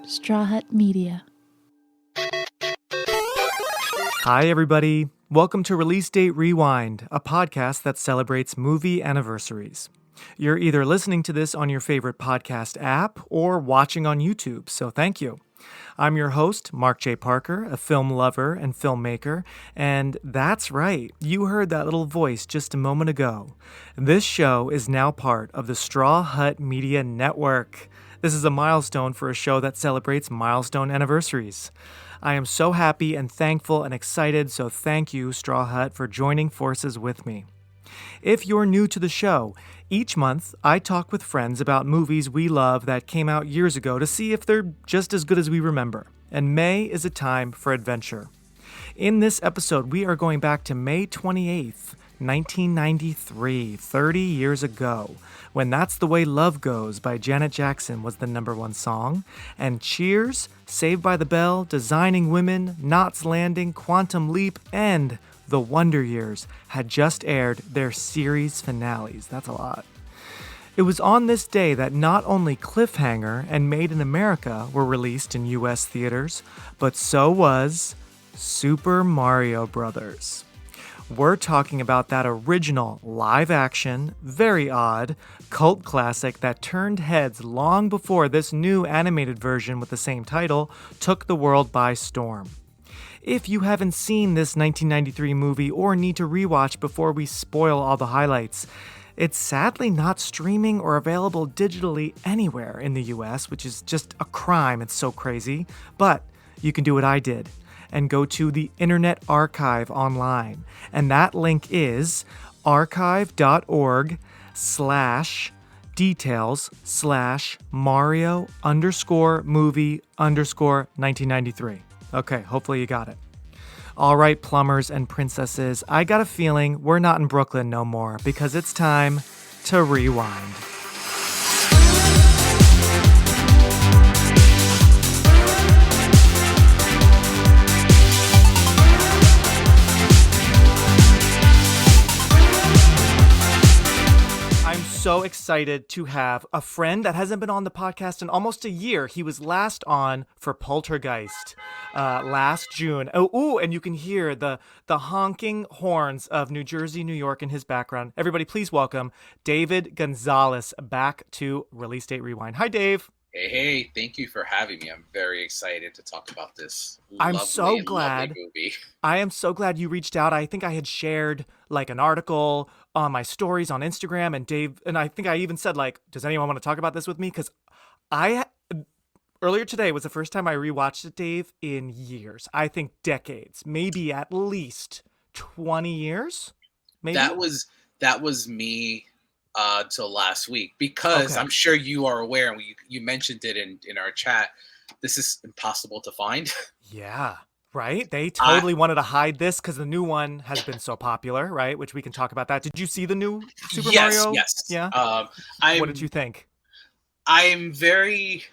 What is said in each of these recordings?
Straw Hut Media. Hi, everybody. Welcome to Release Date Rewind, a podcast that celebrates movie anniversaries. You're either listening to this on your favorite podcast app or watching on YouTube, so thank you. I'm your host, Mark J. Parker, a film lover and filmmaker, and that's right, you heard that little voice just a moment ago. This show is now part of the Straw Hut Media Network. This is a milestone for a show that celebrates milestone anniversaries. I am so happy and thankful and excited, so thank you, Straw Hut, for joining forces with me. If you're new to the show, each month I talk with friends about movies we love that came out years ago to see if they're just as good as we remember. And May is a time for adventure. In this episode, we are going back to May 28th, 1993, 30 years ago, when That's the Way Love Goes by Janet Jackson was the #1 song, and Cheers, Saved by the Bell, Designing Women, Knots Landing, Quantum Leap, and The Wonder Years had just aired their series finales. That's a lot. It was on this day that not only Cliffhanger and Made in America were released in US theaters, but so was Super Mario Bros. We're talking about that original live-action, very odd, cult classic that turned heads long before this new animated version with the same title took the world by storm. If you haven't seen this 1993 movie or need to rewatch before we spoil all the highlights, it's sadly not streaming or available digitally anywhere in the US, which is just a crime. It's so crazy. But you can do what I did and go to the Internet Archive online. And that link is archive.org/details/Mario_movie_1993. Okay, hopefully you got it. All right, plumbers and princesses, I got a feeling we're not in Brooklyn no more because it's time to rewind. I'm so excited to have a friend that hasn't been on the podcast in almost a year. He was last on for Poltergeist last June. Oh, and you can hear the honking horns of New Jersey, New York in his background. Everybody, please welcome David Gonzalez back to Release Date Rewind. Hi, Dave. Hey, thank you for having me. I'm very excited to talk about this I'm so glad. lovely movie. I am so glad you reached out. I think I had shared like an article on my stories on Instagram, and Dave, and I think I even said like, does anyone want to talk about this with me? Because earlier today was the first time I rewatched it, Dave, in years. I think decades, maybe at least 20 years. Maybe That was me till last week, because Okay. I'm sure you are aware, and you mentioned it in our chat. This is impossible to find. Yeah, right? They totally wanted to hide this because the new one has been so popular, right? Which we can talk about that. Did you see the new Super Mario? Yes. Yeah. I'm, What did you think? I'm very.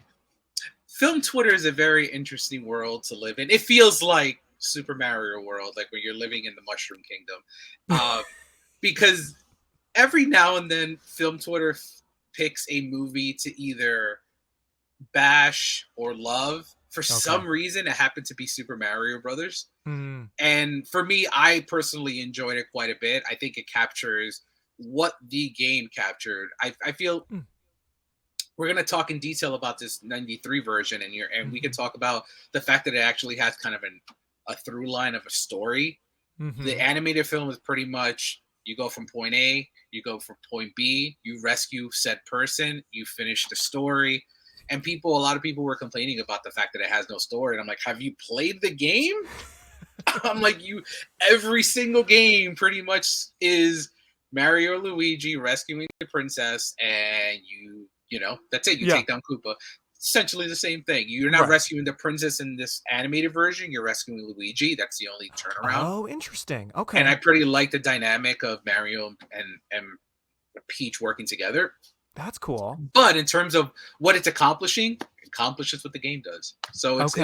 Film Twitter is a very interesting world to live in. It feels like Super Mario World, like when you're living in the Mushroom Kingdom, because every now and then Film Twitter picks a movie to either bash or love. For some reason, it happened to be Super Mario Brothers. Mm, And for me, I personally enjoyed it quite a bit. I think it captures what the game captured. I feel we're going to talk in detail about this 93 version, and we can talk about the fact that it actually has kind of a through line of a story. mhm. The animated film is pretty much, you go from point A, you go from point B, you rescue said person, you finish the story. And a lot of people were complaining about the fact that it has no story. And I'm like, have you played the game? I'm like, every single game pretty much is Mario or Luigi rescuing the princess, and that's it. You take down Koopa. Essentially the same thing. You're not rescuing the princess in this animated version. You're rescuing Luigi. That's the only turnaround. Oh, interesting. Okay. And I pretty like the dynamic of Mario and Peach working together. That's cool. But in terms of what it's accomplishing, it accomplishes what the game does. So it's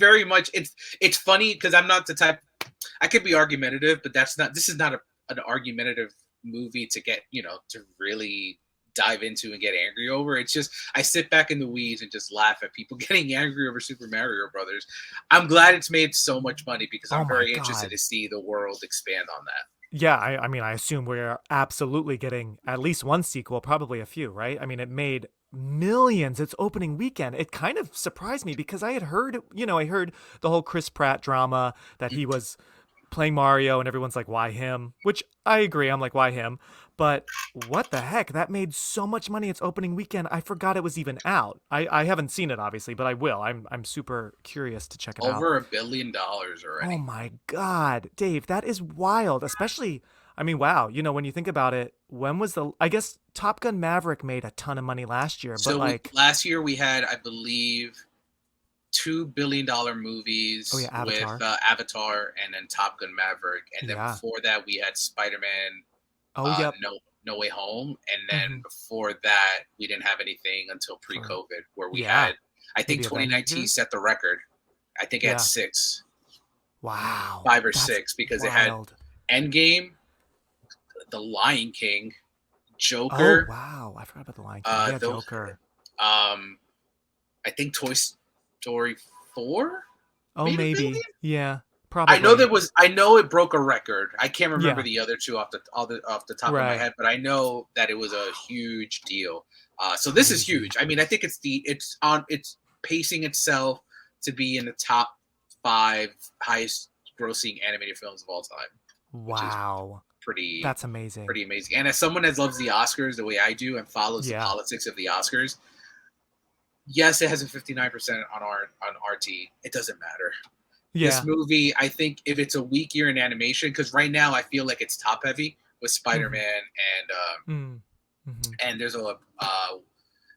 very much, it's funny because I'm not the type, I could be argumentative, but this is not an argumentative movie to get, to really dive into and get angry over. It's just I sit back in the weeds and just laugh at people getting angry over Super Mario Brothers. I'm glad it's made so much money because Oh I'm my very interested God. to see the world expand on that. Yeah, I mean, I assume we're absolutely getting at least one sequel, probably a few, right? I mean, it made millions its opening weekend. It kind of surprised me because I had heard, I heard the whole Chris Pratt drama that he was playing Mario and everyone's like, why him? Which I agree. I'm like, why him? But what the heck? That made so much money its opening weekend. I forgot it was even out. I haven't seen it obviously, but I will. I'm super curious to check it out. Over $1 billion Oh already. my God, Dave, that is wild. Especially, I mean, wow, when you think about it, when was I guess Top Gun Maverick made a ton of money last year, but So we like, last year we had, I believe, $2 billion oh yeah, movies with Avatar. Avatar and then Top Gun Maverick, and then Yeah. before that we had Spider-Man, Oh, yep. No Way Home, and then Hmm. before that we didn't have anything until For, pre-COVID, where we yeah, had, I think maybe 2019 Avengers. set the record. I think it had Yeah. six, Wow. five or That's six, because it had wild. Endgame, The Lion King, Oh, Joker, wow. I forgot about the Lion King. Yeah, those, Joker. um, I think Toy Story 4 Oh, made a maybe. billion. Yeah, I know probably. there was. I know it broke a record. I can't remember Yeah, the other two off the top of my right. head, but I know that it was a huge deal. So this is Crazy. huge. I mean, I think it's pacing itself to be in the top five highest grossing animated films of all time, which is Wow. pretty That's amazing. pretty amazing. And as someone that loves the Oscars the way I do and follows the Yeah. politics of the Oscars, yes, it has a 59% on RT. It doesn't matter. This Yeah. movie, I think if it's a weak year in animation, because right now I feel like it's top heavy with Mm-hmm. Spider-Man Mm. Mm-hmm. and there's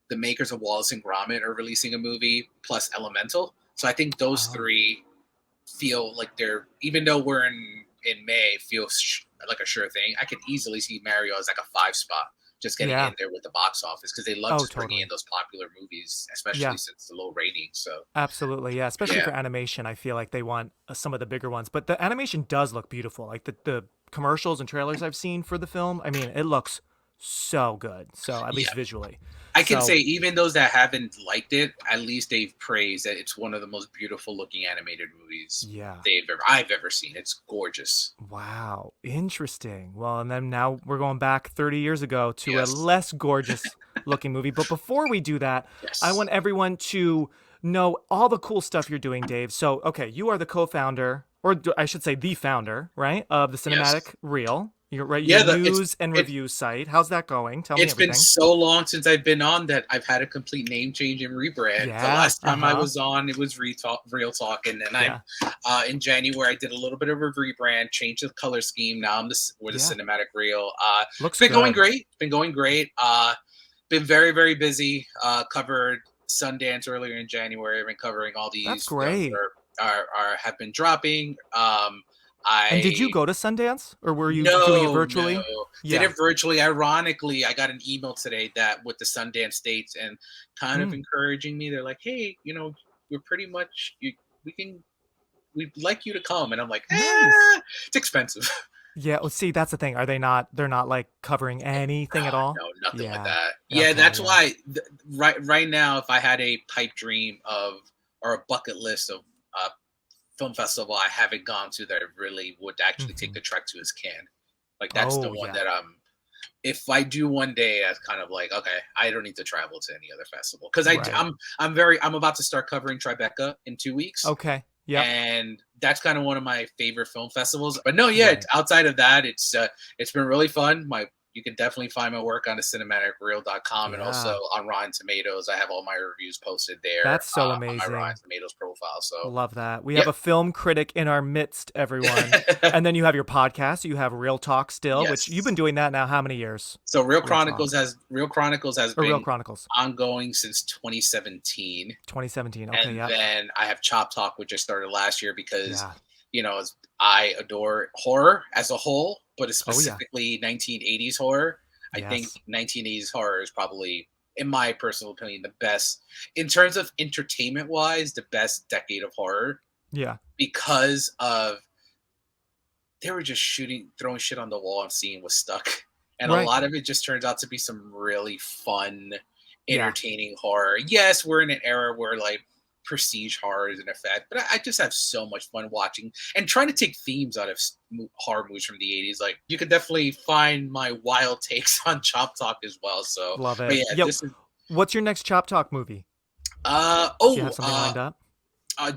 the makers of Wallace and Gromit are releasing a movie plus Elemental. So I think those Oh. three feel like they're, even though we're in May, feels like a sure thing. I could easily see Mario as like a 5 spot, just getting Yeah. in there with the box office, because they love Oh, just bringing in totally. those popular movies, especially Yeah. since the low ratings. So Absolutely. Yeah. Especially yeah, for animation, I feel like they want some of the bigger ones. But the animation does look beautiful. Like the commercials and trailers I've seen for the film, I mean, it looks so good. So, at yeah. least visually. I can say So, even those that haven't liked it, at least they've praised that it's one of the most beautiful looking animated movies yeah. I've ever seen. It's gorgeous. Wow. Interesting. Well, and then now we're going back 30 years ago to a Yes. less gorgeous looking movie. But before we do that, I Yes. want everyone to know all the cool stuff you're doing, Dave. So, okay, you are the co-founder, or I should say the founder, right, of the Yes. Cinematic Reel. You're right, your Yeah, news and it's review site. How's that going? Tell me it's been everything. so long since I've been on that I've had a complete name change and rebrand. The Yeah. last time I Uh-huh. was on, it was Real Talk, and then I'm Yeah. in January I did a little bit of a rebrand, changed the color scheme. Now we're the Yeah. Cinematic Reel. It's Looks been going good. great. It's been going great. Been very very busy. Covered Sundance earlier in January. I've been covering all That's these films great. that are have been dropping. And did you I go to Sundance or were you doing it no. virtually? Did Yeah. it virtually. Ironically, I got an email today that with the Sundance dates and kind of Mm, encouraging me. They're like, "Hey, we're pretty much we can we'd like you to come." And I'm like, nice. it's expensive." Yeah, well, see, that's the thing. Are they not they're not like covering anything at all? No, nothing like Yeah. that. Yeah, Okay, that's yeah. why right now, if I had a pipe dream of or a bucket list of film festival I haven't gone to that I really would actually take Hmm. the trek to is Cannes. Like that's the Oh, one yeah. that I'm. If I do one day, that's kind of like, okay, I don't need to travel to any other festival, because Right. I'm about to start covering Tribeca in 2 weeks, Okay. Yep. and that's kind of one of my favorite film festivals. But no, yeah, Right. outside of that, it's been really fun. You can definitely find my work on the cinematicreel.com, and also Yeah. on Rotten Tomatoes. I have all my reviews posted there That's so on my Rotten amazing. Tomatoes profile. So Love that. We have yeah. a film critic in our midst, everyone. And then you have your podcast. You have Real Talk still, which you've been Yes. doing that now how many years? So Real Talk Real Chronicles has or Real been Chronicles? ongoing since 2017. 2017. Okay, And yep. then I have Chop Talk, which I started last year because, Yeah. I adore horror as a whole, but it's Oh, yeah. specifically 1980s horror. I think Yes. 1980s horror is probably, in my personal opinion, the best, in terms of entertainment wise, the best decade of horror, Yeah. because of they were just throwing shit on the wall and seeing what stuck. and a Right. lot of it just turns out to be some really fun, Yeah. entertaining horror. Yes, we're in an era where like prestige horror is in effect, but I just have so much fun watching and trying to take themes out of horror movies from the 80s. Like you could definitely find my wild takes on Chop Talk as well. So, Love but it. yeah, Yo, this is what's your next Chop Talk movie? uh Do you have oh something lined up?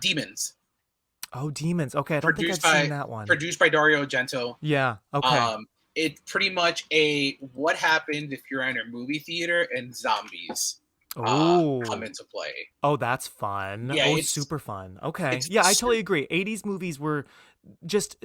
Demons, Oh, Demons. Okay, I don't think produced I've seen by that one. produced by Dario Argento. Yeah. Okay. Um, it's pretty much a what happened if you're in a movie theater and zombies come Oh. into play. Oh, that's fun. Yeah, Oh, super fun. Okay. it's Yeah, I totally super, agree. 80s movies were just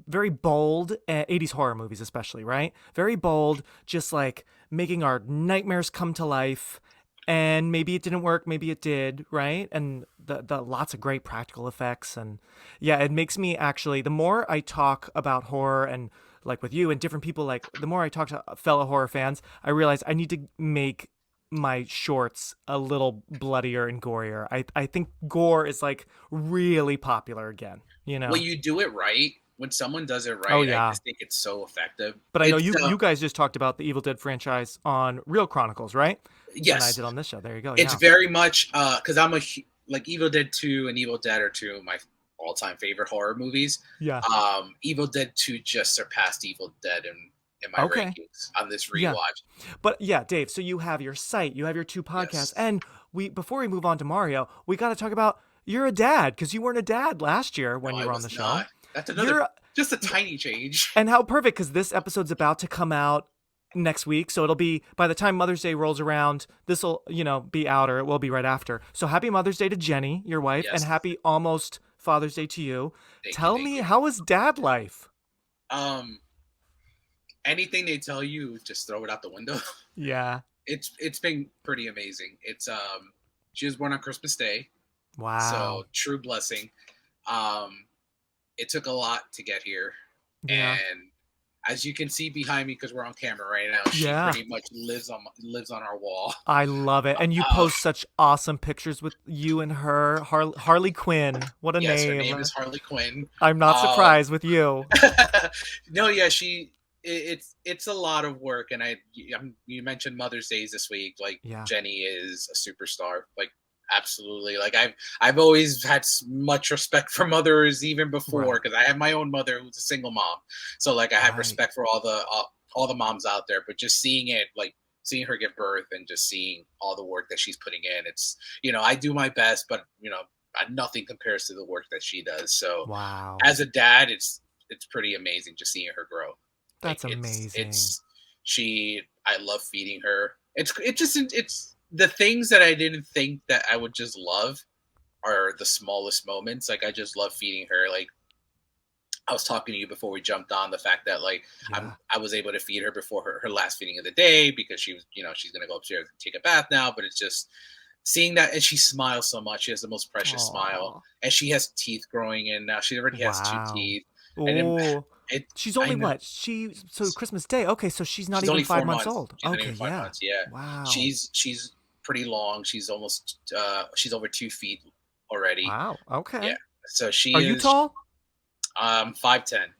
very bold, 80s horror movies especially, right? Very bold, just like making our nightmares come to life. And maybe it didn't work, maybe it did, right? And the lots of great practical effects. And yeah, it makes me actually, the more I talk about horror and like with you and different people, like the more I talk to fellow horror fans, I realize I need to make my shorts a little bloodier and gorier. I think gore is like really popular again, you when know? you do it right, when someone does it Oh right, I yeah. just think it's so effective. But I know It's you guys just talked about the Evil Dead franchise on Real Chronicles, right? And I yes, did on this show. There you go. it's Yeah. very much because I'm like Evil Dead 2 and Evil Dead are two of my all-time favorite horror movies. Yeah. Evil Dead 2 just surpassed Evil Dead in my Okay. rankings on this Yeah. rewatch. But yeah, Dave, so you have your site, you have your two podcasts, Yes. and we before we move on to Mario, we got to talk about you're a dad because you weren't a dad last year when No, you I were on the was show. not. That's another, You're just a tiny change. And how perfect because this episode's about to come out next week. So it'll be by the time Mother's Day rolls around, this will, be out or it will be right after. So happy Mother's Day to Jenny, your wife, and Yes. happy almost Father's Day to you. Thank you. Tell Thank me, you. how was dad life? Um, anything they tell you, just throw it out the window. Yeah. It's been pretty amazing. She was born on Christmas Day, Wow. so true blessing. Um, it took a lot to get here, Yeah. and as you can see behind me, because we're on camera right now, she Yeah. pretty much lives on our wall. I love it. And you Uh, post such awesome pictures with you and her. Harley Quinn. What a yes, her name is name. Harley Quinn. I'm not Um, surprised with you. no, yeah, it's a lot of work, and you mentioned Mother's Days this week. Like Yeah. Jenny is a superstar. Like absolutely. Like I've always had much respect for mothers even before Right. because I have my own mother who's a single mom. So like I have Right. respect for all the moms out there. But just seeing it, like seeing her give birth and just seeing all the work that she's putting in, it's I do my best, but nothing compares to the work that she does. So Wow. as a dad, it's pretty amazing just seeing her grow. Like That's amazing. I love feeding her. It's the things that I didn't think that I would just love are the smallest moments. Like I just love feeding her. Like I was talking to you before we jumped on the fact that like Yeah. I was able to feed her before her last feeding of the day because she was she's gonna go upstairs and take a bath now. But it's just seeing that, and she smiles so much. She has the most precious smile, Aw. and she has teeth growing in now. She already has two Wow. teeth, and Oh. it She's I only know what? So Christmas Day. Okay, so she's not she's even only 5 four months months. old. She's not Okay, even five yeah. months. Yeah, Wow. she's pretty long. She's almost she's over 2 feet already. Wow. Yeah, Okay. so she Are you is tall? 5'10".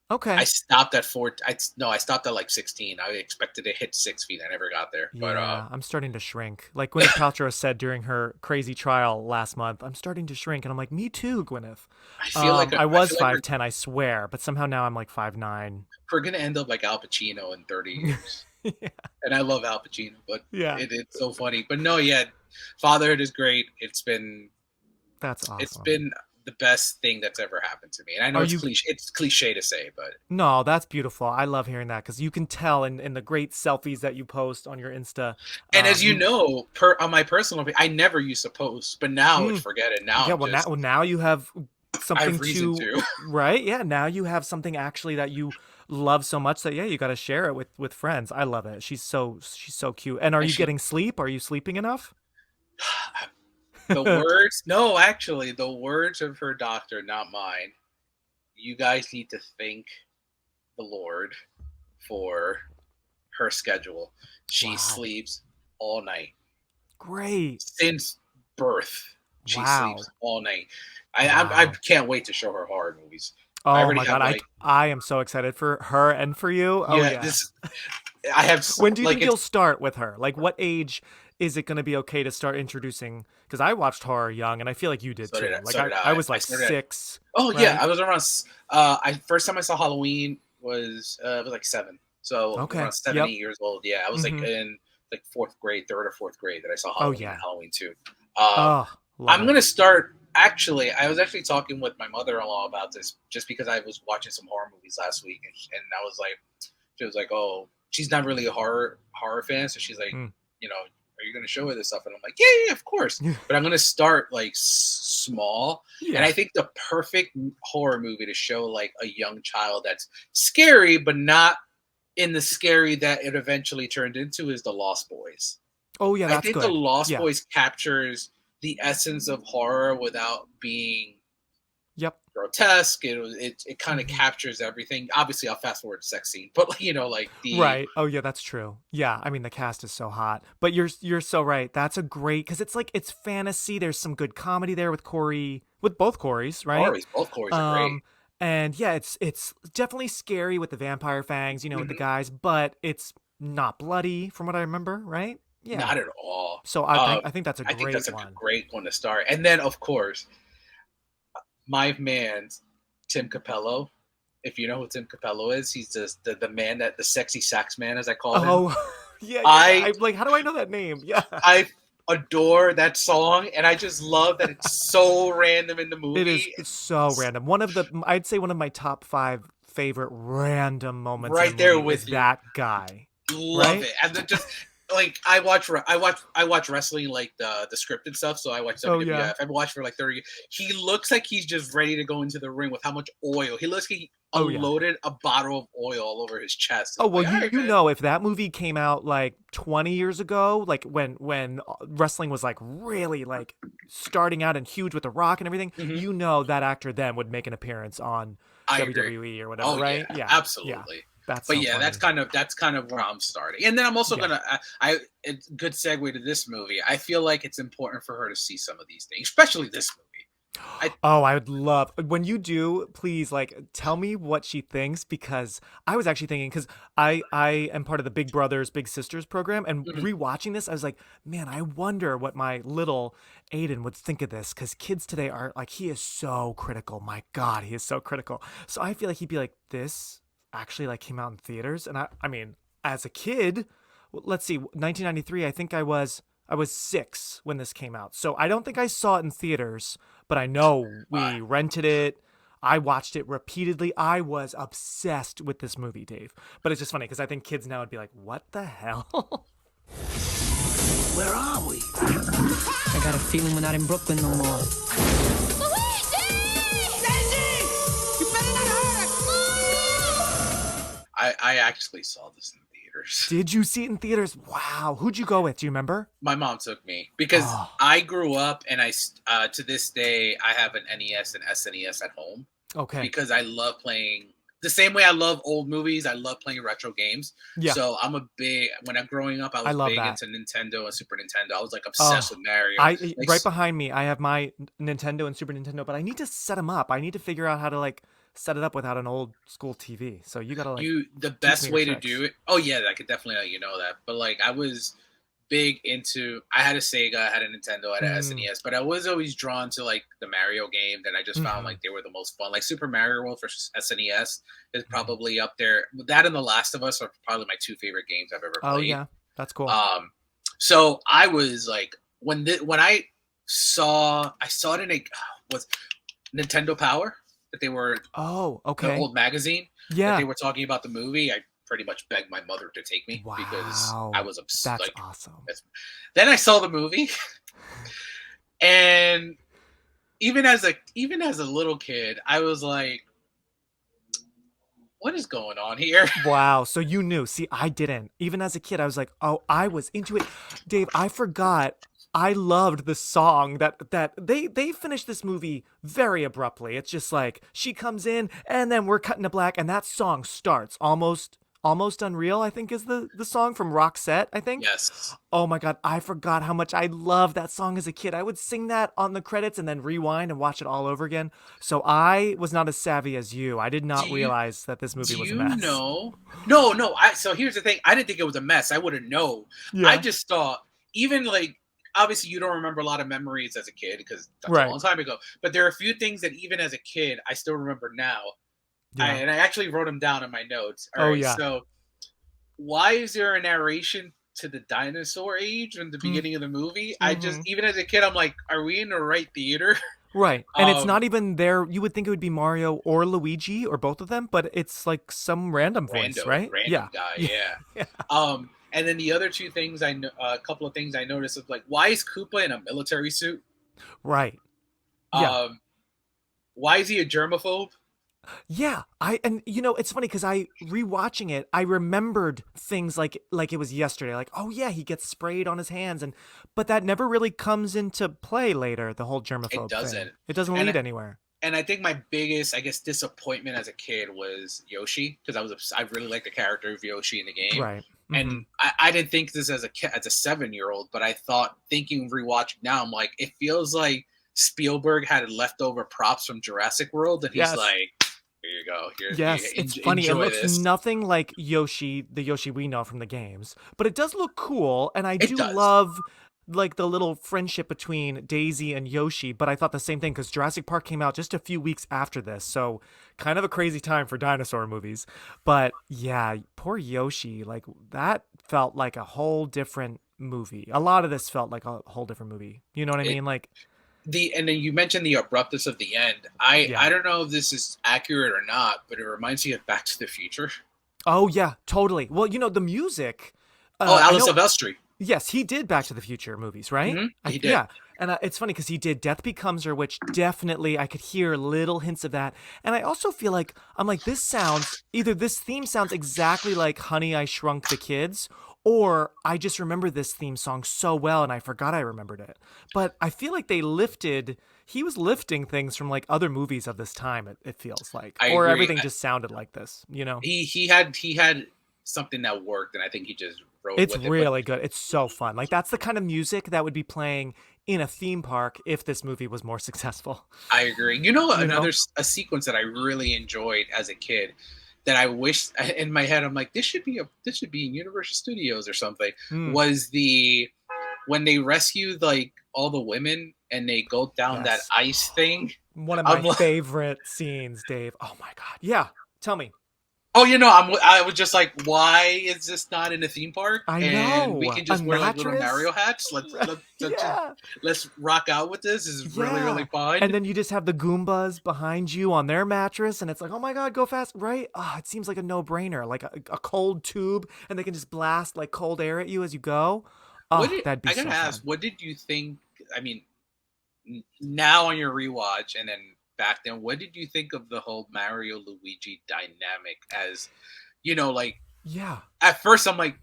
I Okay. stopped at four. I stopped at like 16. I expected to hit 6 feet. I never got there. But Yeah, I'm starting to shrink. Like Gwyneth Paltrow said during her crazy trial last month, I'm starting to shrink, and I'm like, me too, Gwyneth. I I was feel like 5'10", I swear, but somehow now I'm like 5'9". we're gonna end up like Al Pacino in 30 years. Yeah. And I love Al Pacino, but Yeah, it's so funny. But no, yeah, fatherhood is great. that's It's awesome. been the best thing that's ever happened to me. And I know Are it's you cliche. It's cliche to say, but No, that's beautiful. I love hearing that because you can tell in the great selfies that you post on your Insta. and as you You know, on my personal, I never used to post, but now mm, forget it. Now yeah. I'm just Now you have I something have reason to to. right. Yeah, now you have something actually that you love so much that yeah, you got to share it with friends. I love it. She's so cute. And are And you she getting sleep? Are you sleeping enough? the words, no, actually, the words of her doctor, not mine. You guys need to thank the Lord for her schedule. She Wow, sleeps all night great. since birth. She Wow, sleeps all night. I wow. can't wait to show her horror movies. I Oh already my have God, like I am so excited for her and for you. Oh yeah yeah. this I have When do you like think you'll it's start with her? Like, what age is it going to be okay to start introducing? Because I watched horror young, and I feel like you did so did too. I, Like, so did I I. was I like started at 6, oh yeah, right? I was around. I first time I saw Halloween was like 7, so Okay. around seven, Yep. 8 years old. Yeah, I was like Mm-hmm. in like fourth grade, third or fourth grade that I saw Oh Halloween and yeah. Halloween 2. Um, Oh, love I'm it. gonna start. Actually, I was actually talking with my mother-in-law about this just because I was watching some horror movies last week, and I was like, she was like, "Oh, she's not really a horror fan," so she's like, Mm. are you gonna show her this stuff? And I'm like, yeah, yeah, of course. But I'm gonna start like small, and Yeah. I think the perfect horror movie to show like a young child that's scary, but not in the scary that it eventually turned into is The Lost Boys. Oh yeah, I that's think The good. Lost Yeah. Boys captures the essence of horror without being Yep. grotesque. It kind of Hmm. captures everything. Obviously, I'll fast forward the sex scene, but like the Right. Oh yeah, that's true. Yeah, I mean the cast is so hot. But you're so right. That's a great because it's like it's fantasy. There's some good comedy there with Corey, with both Corys, right? Corys, both Corys are great. Um, and yeah, it's definitely scary with the vampire fangs, with the Mhm. guys, but it's not bloody from what I remember, right? Yeah. Not at all. So Um, I think that's a I think that's great a one. great one to start. And then, of course, my man, Tim Capello. If you know who Tim Capello is, he's just the man that the sexy sax man, as I call him. Oh, yeah, yeah, yeah. I I like. How do I know that name? Yeah, I adore that song, and I just love that it's so random in the it is movie. so random. I'd say one of my top 5 favorite random moments in a Right there movie is with you. that guy, Love right? it. And then just like I watch wrestling like the scripted stuff. So I watch Oh yeah. WWF. I've watched for like 30 years. He looks like he's just ready to go into the ring with how much oil. He looks like he Oh yeah. unloaded a bottle of oil all over his chest. And Oh I'm well, like, all right, you man. know if that movie came out like 20 years ago, like when wrestling was like really like starting out and huge with The Rock and everything, Mhm. that actor then would make an appearance on I agree. WWE or whatever, Oh yeah, right? Yeah, yeah. absolutely. That's But so yeah, funny. that's kind of where I'm starting. And then I'm also Yeah. gonna it's a good segue to this movie. I feel like it's important for her to see some of these things, especially this movie. I Oh, I would love when you do, please like tell me what she thinks because I was actually thinking because I am part of the Big Brothers Big Sisters program and mhm, rewatching this I was like, man, I wonder what my little Aiden would think of this because kids today are like he is so critical. My God, he is so critical. So I feel like he'd be like, this actually like came out in theaters and I mean as a kid, let's see, 1993. I think I was 6 when this came out. So I don't think I saw it in theaters, but I know uh, we rented it. I watched it repeatedly. I was obsessed with this movie, Dave. But it's just funny because I think kids now would be like, what the hell? Where are we? I got a feeling we're not in Brooklyn no more. I actually saw this in theaters. Did you see it in theaters? Wow. Who'd you go with? Do you remember? My mom took me because Oh, I grew up and to this day I have an NES and SNES at home okay. because I love playing the same way I love old movies. I love playing retro games. Yeah, So I'm a big when I'm growing up, I I was love big that. into Nintendo and Super Nintendo. I was like obsessed Oh, with Mario. I Like right behind me, I have my Nintendo and Super Nintendo, but I need to set them up. I need to figure out how to like set it up without an old school TV. So you gotta like the teach best me your way to tricks. do it. Oh yeah, I could definitely let you know that. But like I was big into I had a Sega, I had a Nintendo, I had a Mm, SNES, but I was always drawn to like the Mario games and I just found hmm like they were the most fun. Like Super Mario World for SNES is hmm probably up there. That and The Last of Us are probably my 2 favorite games I've ever Oh played. yeah, that's cool. Um so I was like when I saw it in a was Nintendo Power that they were Oh, the okay. old magazine that they Yeah. were talking about the movie. I pretty much begged my mother to take me because I Wow. was That's like, awesome. then I saw the movie, and even as a little kid, I was like, what is going on here? Wow. So you knew. See, I didn't. Even as a kid, I was like, oh, I was into it. Dave, I forgot. I loved the song that they finished this movie very abruptly. It's just like she comes in and then we're cutting to black and that song starts almost Almost Unreal, I think is the song from Roxette, I think. Yes. Oh my God, I forgot how much I loved that song as a kid. I would sing that on the credits and then rewind and watch it all over again. So I was not as savvy as you. I did Do not you realize that this movie do was a you mess. know? No, no. So here's the thing. I didn't think it was a mess. I wouldn't know. I Yeah. just thought, even like, obviously you don't remember a lot of memories as a kid because that's a Right. long time ago. But there are a few things that even as a kid I still remember now. Yeah. And I actually wrote them down in my notes. All Oh right. yeah. So why is there a narration to the dinosaur age in the Mm, beginning of the movie? I just, mhm. even as a kid, I'm like, are we in the right theater? Right. And it's um, not even there. You would think it would be Mario or Luigi or both of them, but it's like some random voice, right? random Yeah. guy, Yeah. yeah. Yeah. And then the other two things I know, a couple of things I noticed is like, why is Koopa in a military suit? Right. Yeah. Um, why is he a germaphobe? Yeah, and it's funny because I rewatching it, I remembered things like it was yesterday. Like, oh yeah, he gets sprayed on his hands, but that never really comes into play later. The whole It germaphobe thing. doesn't. It doesn't And lead anywhere. and I think my biggest, I guess, disappointment as a kid was Yoshi because I really liked the character of Yoshi in the game, Right. and Hmm. I didn't think this as a 7 year old, but I thought thinking rewatching now, I'm like, it feels like Spielberg had leftover props from Jurassic World, and he's Yes. like, here you go, Yes, it's funny. It enjoy looks this. nothing like Yoshi, the Yoshi we know from the games, but it does look cool, and I It do does. love like the little friendship between Daisy and Yoshi, but I thought the same thing because Jurassic Park came out just a few weeks after this, so kind of a crazy time for dinosaur movies. But yeah, poor Yoshi, like that felt like a whole different movie. A lot of this felt like a whole different movie. You know what I It mean? Like, and then you mentioned the abruptness of the end. I yeah. I don't know if this is accurate or not, but it reminds me of Back to the Future. Oh yeah, totally. Well, the music. Oh, I Alice know. Silvestri. Yes, he did Back to the Future movies, right? He did. Yeah, and it's funny because he did Death Becomes Her, which definitely I could hear little hints of that. And I also feel like I'm like this theme sounds exactly like Honey I Shrunk the Kids, or I just remember this theme song so well and I forgot I remembered it. But I feel like he was lifting things from like other movies of this time. It feels like, I or agree. everything just sounded like this. He had something that worked, and I think he just rode It's with it. But really good. It's so fun. Like that's the kind of music that would be playing in a theme park if this movie was more successful. I agree. You know, You know? a sequence that I really enjoyed as a kid that I wish in my head I'm like this should be in Universal Studios or something Mm, was the when they rescue like all the women and they go down that yes. ice thing. One of my I'm like, favorite scenes, Dave. Oh my God. Yeah. Tell me. oh, I was just like, why is this not in a theme park? I And we know. can A just wear like little mattress? Mario hats. Yeah. Let's rock out with this. This is really Yeah. really fun. And then you just have the Goombas behind you on their mattress, and it's like, oh my God, go fast, right? Ah, it seems like a no-brainer, like a cold tube, and they can just blast like cold air at you as you go. What Oh, did that'd be I so gotta ask? fun. What did you think? I mean, now on your rewatch, and then back then, what did you think of the whole Mario Luigi dynamic? As like Yeah. at first, I'm like,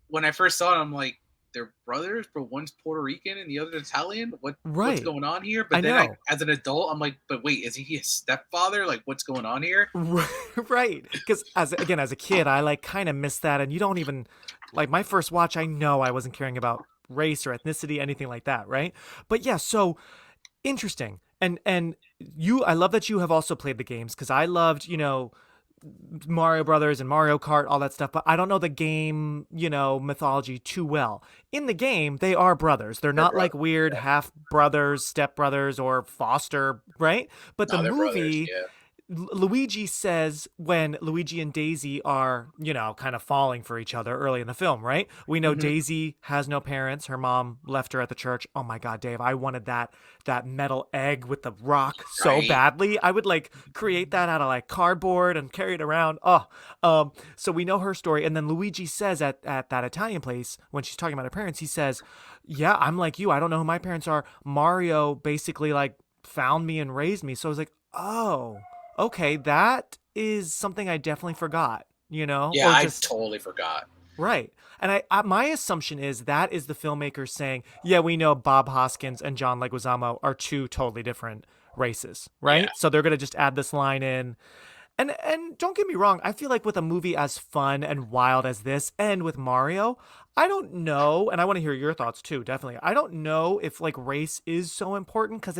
when I first saw it, I'm like, they're brothers, but one's Puerto Rican and the other Italian. What's Right. going on here? I But then, know. as an adult, I'm like, but wait, is he his stepfather? Like, what's going on here? Right. Because as a kid, I like kind of missed that, and you don't even like my first watch. I know I wasn't caring about race or ethnicity, anything like that, right? But yeah, so interesting. And I love that you have also played the games because I loved Mario Brothers and Mario Kart, all that stuff, but I don't know the game, mythology too well. In the game, they are brothers. They're They're not like brothers. weird Yeah. half brothers, step brothers, or foster, right? But the No, they're brothers. movie, Yeah. Luigi says when Luigi and Daisy are, kind of falling for each other early in the film, right? We know Hmm. Daisy has no parents. Her mom left her at the church. Oh my God, Dave, I wanted that metal egg with the rock so Right. badly. I would like create that out of like cardboard and carry it around. So we know her story. And then Luigi says at that Italian place when she's talking about her parents, he says, yeah, I'm like you. I don't know who my parents are. Mario basically like found me and raised me. So I was like, oh, okay, that is something I definitely forgot, Yeah, or I just totally forgot. right. And my assumption is that is the filmmakers saying, yeah, we know Bob Hoskins and John Leguizamo are two totally different races, Yeah. right? So they're gonna just add this line in. And don't get me wrong, I feel like with a movie as fun and wild as this, and with Mario, I don't know, and I want to hear your thoughts too, definitely. I don't know if like race is so important because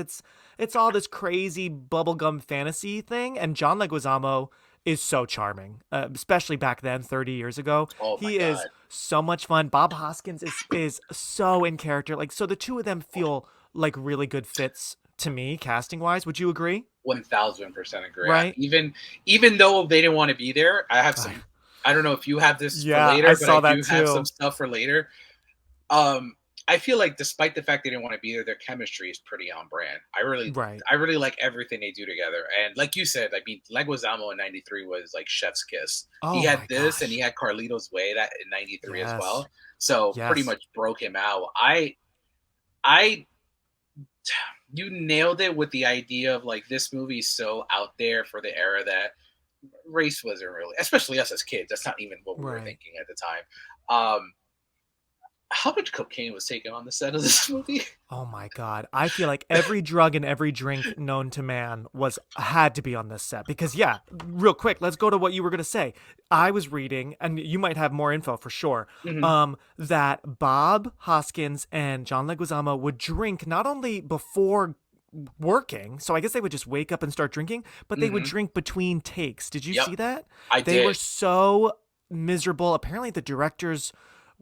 it's all this crazy bubblegum fantasy thing, and John Leguizamo is so charming, especially back then, 30 years ago. Oh my He is god, so much fun. Bob Hoskins is so in character. Like, so the two of them feel like really good fits to me, casting wise. Would you agree? 1000% agree. Right? Even though they didn't want to be there, I have some. I don't know if you have this for Yeah, I later, but saw I that do have some too. stuff for later. I feel like despite the fact they didn't want to be there, their chemistry is pretty on brand. Right. I really like everything they do together. And like you said, I mean, Leguizamo in '93 was like chef's kiss. He Oh had my this, and he gosh. had Carlito's Way that in '93 as Yes. well. So pretty Yes. much broke him out. I you nailed it with the idea of like this movie's so out there for the era that race wasn't really, especially us as kids. That's not even what we were Right. thinking at the time. Um, how much cocaine was taken on the set of this movie? Oh my God. I feel like every drug and every drink known to man was had to be on this set because yeah, real quick, let's go to what you were going to say. I was reading and you might have more info for sure. Hmm. That Bob Hoskins and John Leguizamo would drink not only before working, so I guess they would just wake up and start drinking, but they would Hmm. drink between takes. Did you Yep, see that? I They were did. so miserable. Apparently the directors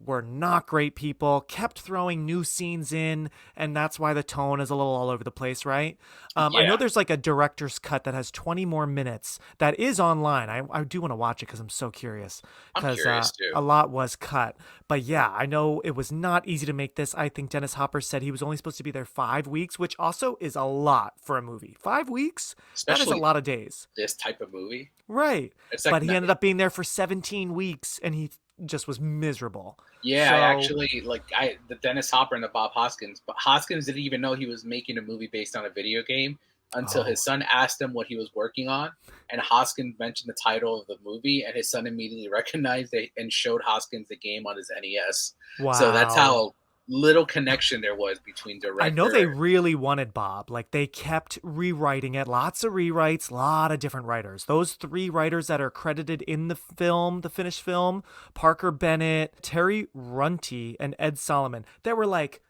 were not great people, kept throwing new scenes in, and that's why the tone is a little all over the place, right? I know Yeah, there's like a director's cut that has 20 more minutes that is online. I do want to watch it because I'm so curious I'm because curious too. a lot was cut. But yeah, I know it was not easy to make this. I think Dennis Hopper said he was only supposed to be there 5 weeks, which also is a lot for a movie. 5 weeks? That is a Especially lot of days. this type of movie. Right. It's like But he ended up being there for 17 weeks and he just was miserable. yeah, I So, actually like I the Dennis Hopper and the Bob Hoskins, but Hoskins didn't even know he was making a movie based on a video game until his oh, son asked him what he was working on, and Hoskins mentioned the title of the movie, and his son immediately recognized it and showed Hoskins the game on his NES. So that's wow. how little connection there was between I know director. they really wanted Bob. Like they kept rewriting it, lots of rewrites, a lot of different writers. Those three writers that are credited in the film, the finished film, Parker Bennett, Terry Runty, and Ed Solomon, there were like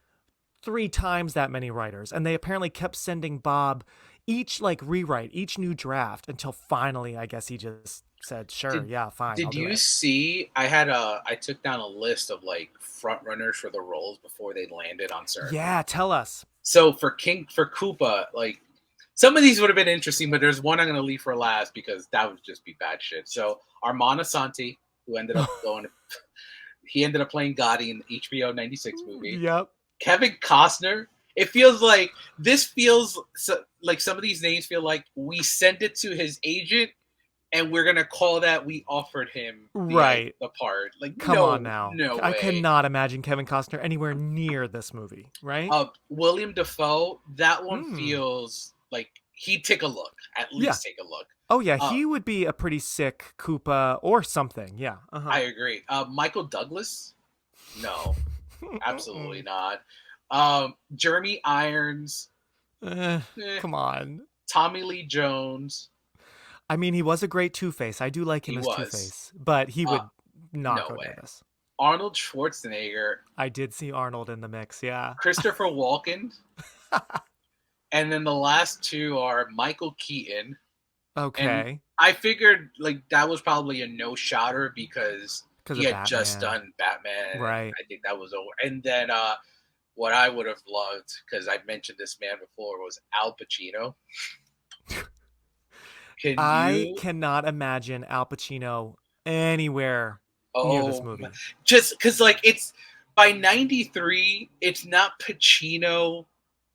three times that many writers. And they apparently kept sending Bob each like rewrite, each new draft until finally, I guess he just said, sure, Did yeah, fine, I'll did do you it. see? I took down a list of like front runners for the roles before they landed on certain. Yeah, tell us. So for Koopa, like some of these would have been interesting, but there's one I'm gonna leave for last because that would just be bad shit. So Armand Asante, who ended up going, he ended up playing Gotti in the HBO '96 movie. Yep. Kevin Costner. It feels like this feels like some of these names feel like we sent it to his agent and we're gonna call that we offered him Right. the part. Like Come on no, now. no I way. cannot imagine Kevin Costner anywhere near this movie, right? William Defoe, that one Hmm. feels like he'd take a look, at Yeah. least take a look. Oh yeah, Uh, he would be a pretty sick Koopa or something. Yeah. Uh-huh. I agree. Michael Douglas, no, absolutely not. Jeremy Irons, Eh, eh. come on. Tommy Lee Jones, I mean, he was a great Two-Face. I do like him he as was. Two-Face, but he Uh, would not no go near way. this. Arnold Schwarzenegger, I did see Arnold in the mix. Yeah. Christopher Walken, and then the last two are Michael Keaton. And Okay. I figured like that was probably a no shotter because Because he of had just Batman. done Batman, and Right. I think that was over. And then what I would have loved, because I mentioned this man before, was Al Pacino. Can I you? cannot imagine Al Pacino anywhere near this Oh, movie. just because like it's by '93, it's not Pacino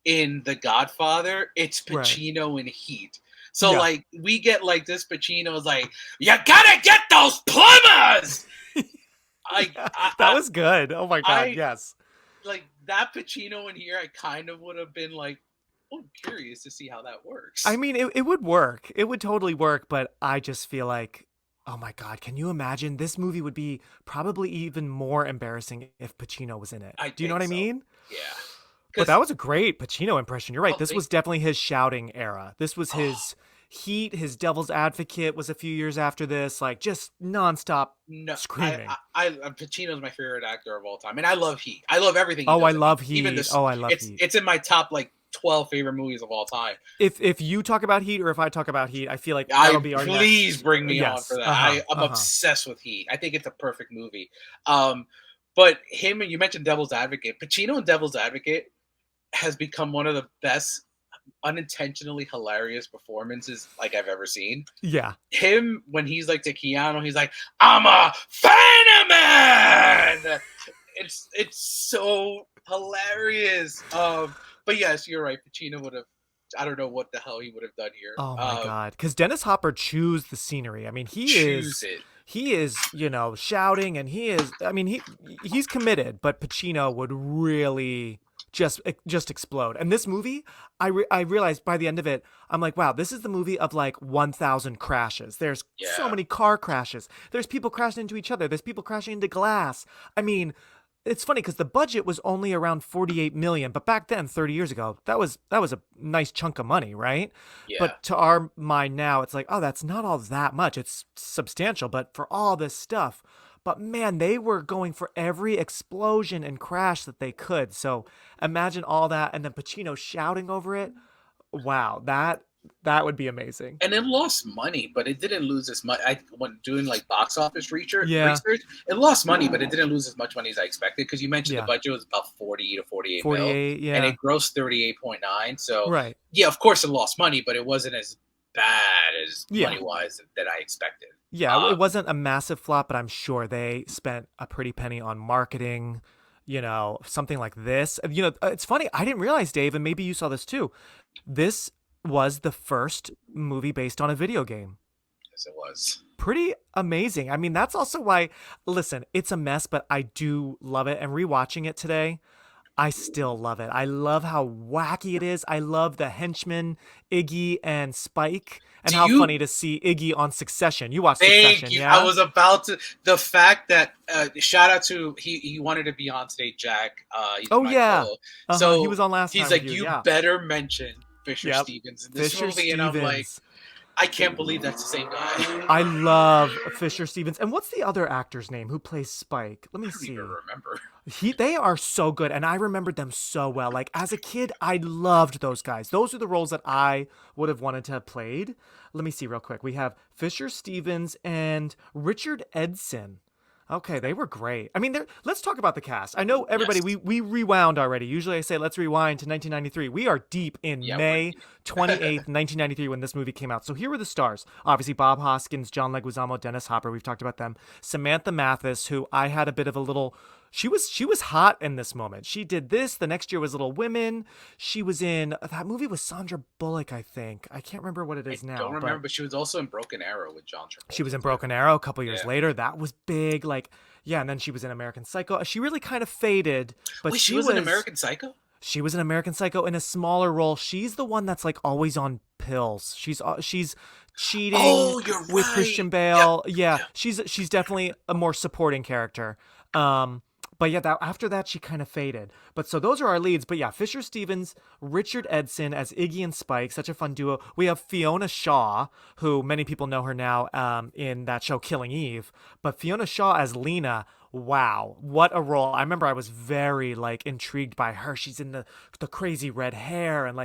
in The Godfather, it's Right. Pacino in Heat. So Yeah. like we get like this Pacino is like, you gotta get those plumbers. I, Yeah, I, that I, was good. Oh my God. I Yes. like that Pacino in here. I kind of would have been like, oh, curious to see how that I works. mean, it would work. It would totally work, but I just feel like, oh my God, can you imagine? This movie would be probably even more embarrassing if Pacino was in it. I Do you know what think I so. mean? Yeah, But because that was a great Pacino impression. You're right. oh, This was definitely his shouting era. This was oh, his Heat, his Devil's Advocate was a few years after this, like just nonstop No, screaming. Pacino's my favorite actor of all time, and I love Heat. I love everything he Oh, I does. love Even Heat. this, Oh, I love Heat. it's in my top like 12 favorite movies of all time. If you talk about Heat or if I talk about Heat, I feel like that'll be our Please next. bring me on for that. I'm obsessed with Heat. I think it's a perfect movie. But him, and you mentioned Devil's Advocate. Pacino in Devil's Advocate has become one of the best unintentionally hilarious performances like I've ever seen. Yeah. Him when he's like to Keanu, he's like, "I'm a Fanaman." It's so hilarious. But yes, you're right. Pacino would have. I don't know what the hell he would have done here. Oh my God. Because Dennis Hopper chews the scenery. I mean, he is, shouting, and he's committed, but Pacino would really just explode. And this movie, I realized by the end of it, I'm like, wow, this is the movie of like 1,000 crashes. There's so many car crashes. There's people crashing into each other. There's people crashing into glass. I mean, it's funny because the budget was only around 48 million, but back then, 30 years ago, that was a nice chunk of money, right? Yeah. But to our mind now, it's like, oh, that's not all that much. It's substantial, but for all this stuff. But man, they were going for every explosion and crash that they could. So imagine all that, and then Pacino shouting over it. Wow, that would be amazing. And it lost money, but it didn't lose as much. I went doing like box office research. It lost money, but it didn't lose as much money as I expected, because you mentioned the budget was about 40 to 48 48 mil, and it grossed 38.9. So right. Yeah, of course it lost money, but it wasn't as bad as money-wise that I expected. Yeah, it wasn't a massive flop, but I'm sure they spent a pretty penny on marketing, something like this. It's funny, I didn't realize, Dave, and maybe you saw this too. This was the first movie based on a video game. Yes, it was. Pretty amazing. I mean, that's also why, listen, it's a mess, but I do love it. And rewatching it today, I still love it. I love how wacky it is. I love the henchmen, Iggy and Spike, and how funny to see Iggy on Succession. You watched Succession, yeah? I was about to. The fact that, shout out to, he wanted to be on today, Jack. So he was on last time. He's like, you better mention Fisher Stevens in this movie. And I'm like, I can't believe that's the same guy. I love Fisher Stevens. And what's the other actor's name who plays Spike? Let me see. I don't even remember. They are so good, and I remembered them so well. Like, as a kid, I loved those guys. Those are the roles that I would have wanted to have played. Let me see real quick. We have Fisher Stevens and Richard Edson. Okay, they were great. I mean, let's talk about the cast. I know everybody, we rewound already. Usually I say let's rewind to 1993. We are deep in May 28th, 1993 when this movie came out. So here were the stars. Obviously, Bob Hoskins, John Leguizamo, Dennis Hopper. We've talked about them. Samantha Mathis, who I had a bit of a little... She was hot in this moment. She did this. The next year was Little Women. She was in... That movie was Sandra Bullock, I think. I can't remember what it is now. I don't remember, but she was also in Broken Arrow with John Travolta. She was in Broken Arrow a couple years later. That was big. And then she was in American Psycho. She really kind of faded. But Wait, she was in American Psycho? She was in American Psycho in a smaller role. She's the one that's like always on pills. She's cheating with Christian Bale. Yeah. She's definitely a more supporting character. But yeah, after that, she kind of faded. But so those are our leads. But yeah, Fisher Stevens, Richard Edson as Iggy and Spike, such a fun duo. We have Fiona Shaw, who many people know her now in that show Killing Eve. But Fiona Shaw as Lena, wow, what a role. I remember I was very intrigued by her. She's in the crazy red hair and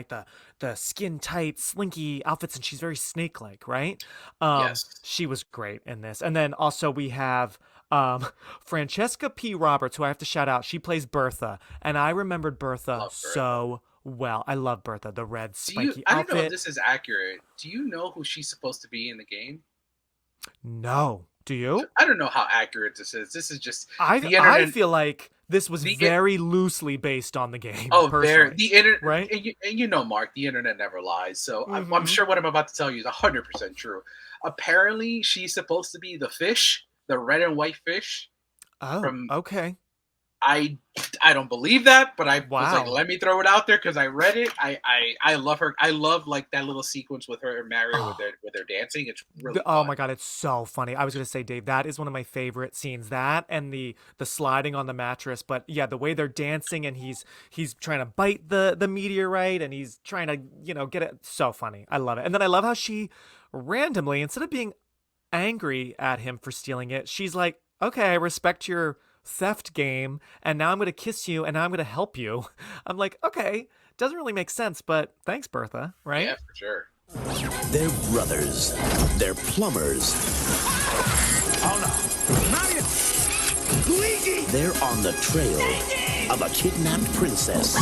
the skin tight, slinky outfits, and she's very snake-like, right? Yes. She was great in this. And then also we have... Francesca P. Roberts, who I have to shout out, she plays Bertha, and I remembered Bertha so well. I love Bertha, the red spiky outfit. I don't know if this is accurate. Do you know who she's supposed to be in the game? No. Do you? I don't know how accurate this is. This is just I feel like this was very loosely based on the game. Oh, the internet, right? And Mark, the internet never lies. So I'm sure what I'm about to tell you is 100% true. Apparently, she's supposed to be the fish. The red and white fish. Oh, okay. I don't believe that, but I was like, Wow. let me throw it out there because I read it. I love her. I love like that little sequence with her and Mario Oh. with their dancing. It's really Oh fun. my God, it's so funny. I was gonna say, Dave, that is one of my favorite scenes. That and the sliding on the mattress. But yeah, the way they're dancing and he's trying to bite the meteorite and he's trying to, get it. So funny. I love it. And then I love how she randomly, instead of being angry at him for stealing it, she's like, okay, I respect your theft game, and now I'm gonna kiss you and now I'm gonna help you. I'm like, okay, doesn't really make sense, but thanks, Bertha, right? Yeah, for sure. They're brothers. They're plumbers. Oh no. Mario! Luigi! They're on the trail of a kidnapped princess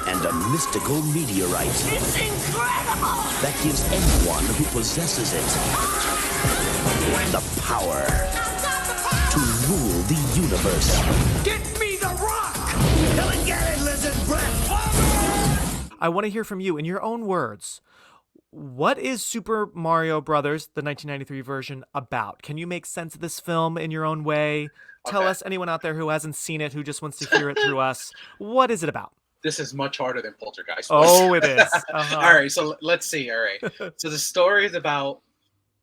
and a mystical meteorite. It's incredible! That gives anyone who possesses it the power to rule the universe. Get me the rock! Come and get it, lizard breath! I want to hear from you in your own words. What is Super Mario Brothers, the 1993 version, about? Can you make sense of this film in your own way? Tell us, anyone out there who hasn't seen it, who just wants to hear it through us, what is it about? This is much harder than Poltergeist was. Oh, it is. Uh-huh. All right, so let's see. All right, so the story is about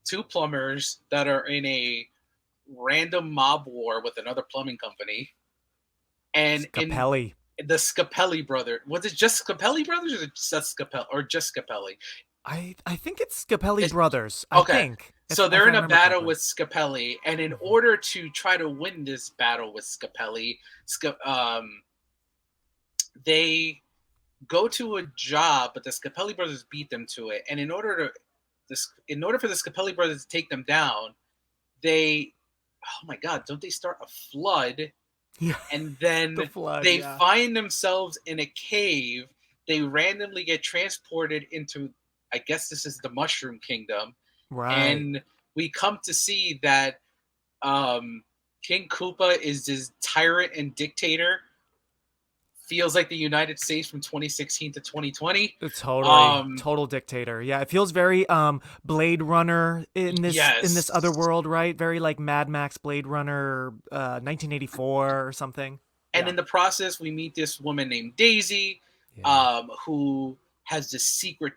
two plumbers that are in a random mob war with another plumbing company, and Scapelli. the Scapelli brother. Was it just Scapelli brothers, or just Scapelli? I think it's Scapelli Brothers. Okay. I think. So they're if I in a remember battle correctly. with Scapelli, and in order to try to win this battle with Scapelli, they go to a job, but the Scapelli brothers beat them to it. And in order for the Scapelli brothers to take them down, oh my God, don't they start a flood? Yeah. And then The flood, they yeah. find themselves in a cave. They randomly get transported into, I guess this is the Mushroom Kingdom. Right. And we come to see that King Koopa is this tyrant and dictator. Feels like the United States from 2016 to 2020. Totally, total dictator. Yeah, it feels very Blade Runner in this other world, right? Very like Mad Max, Blade Runner, 1984 or something. And in the process, we meet this woman named Daisy, who has this secret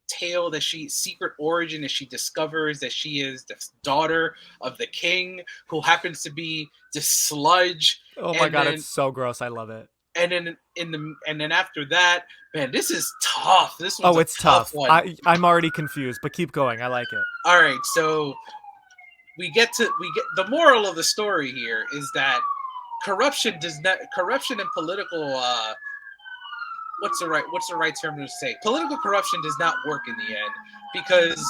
secret origin that she discovers that she is the daughter of the king, who happens to be this sludge. Oh my God, it's so gross. I love it. And then after that, man, this is tough. This one's it's a tough one. I'm already confused, but keep going. I like it. All right, so we get the moral of the story here is that corruption and political what's the right term to say? Political corruption does not work in the end, because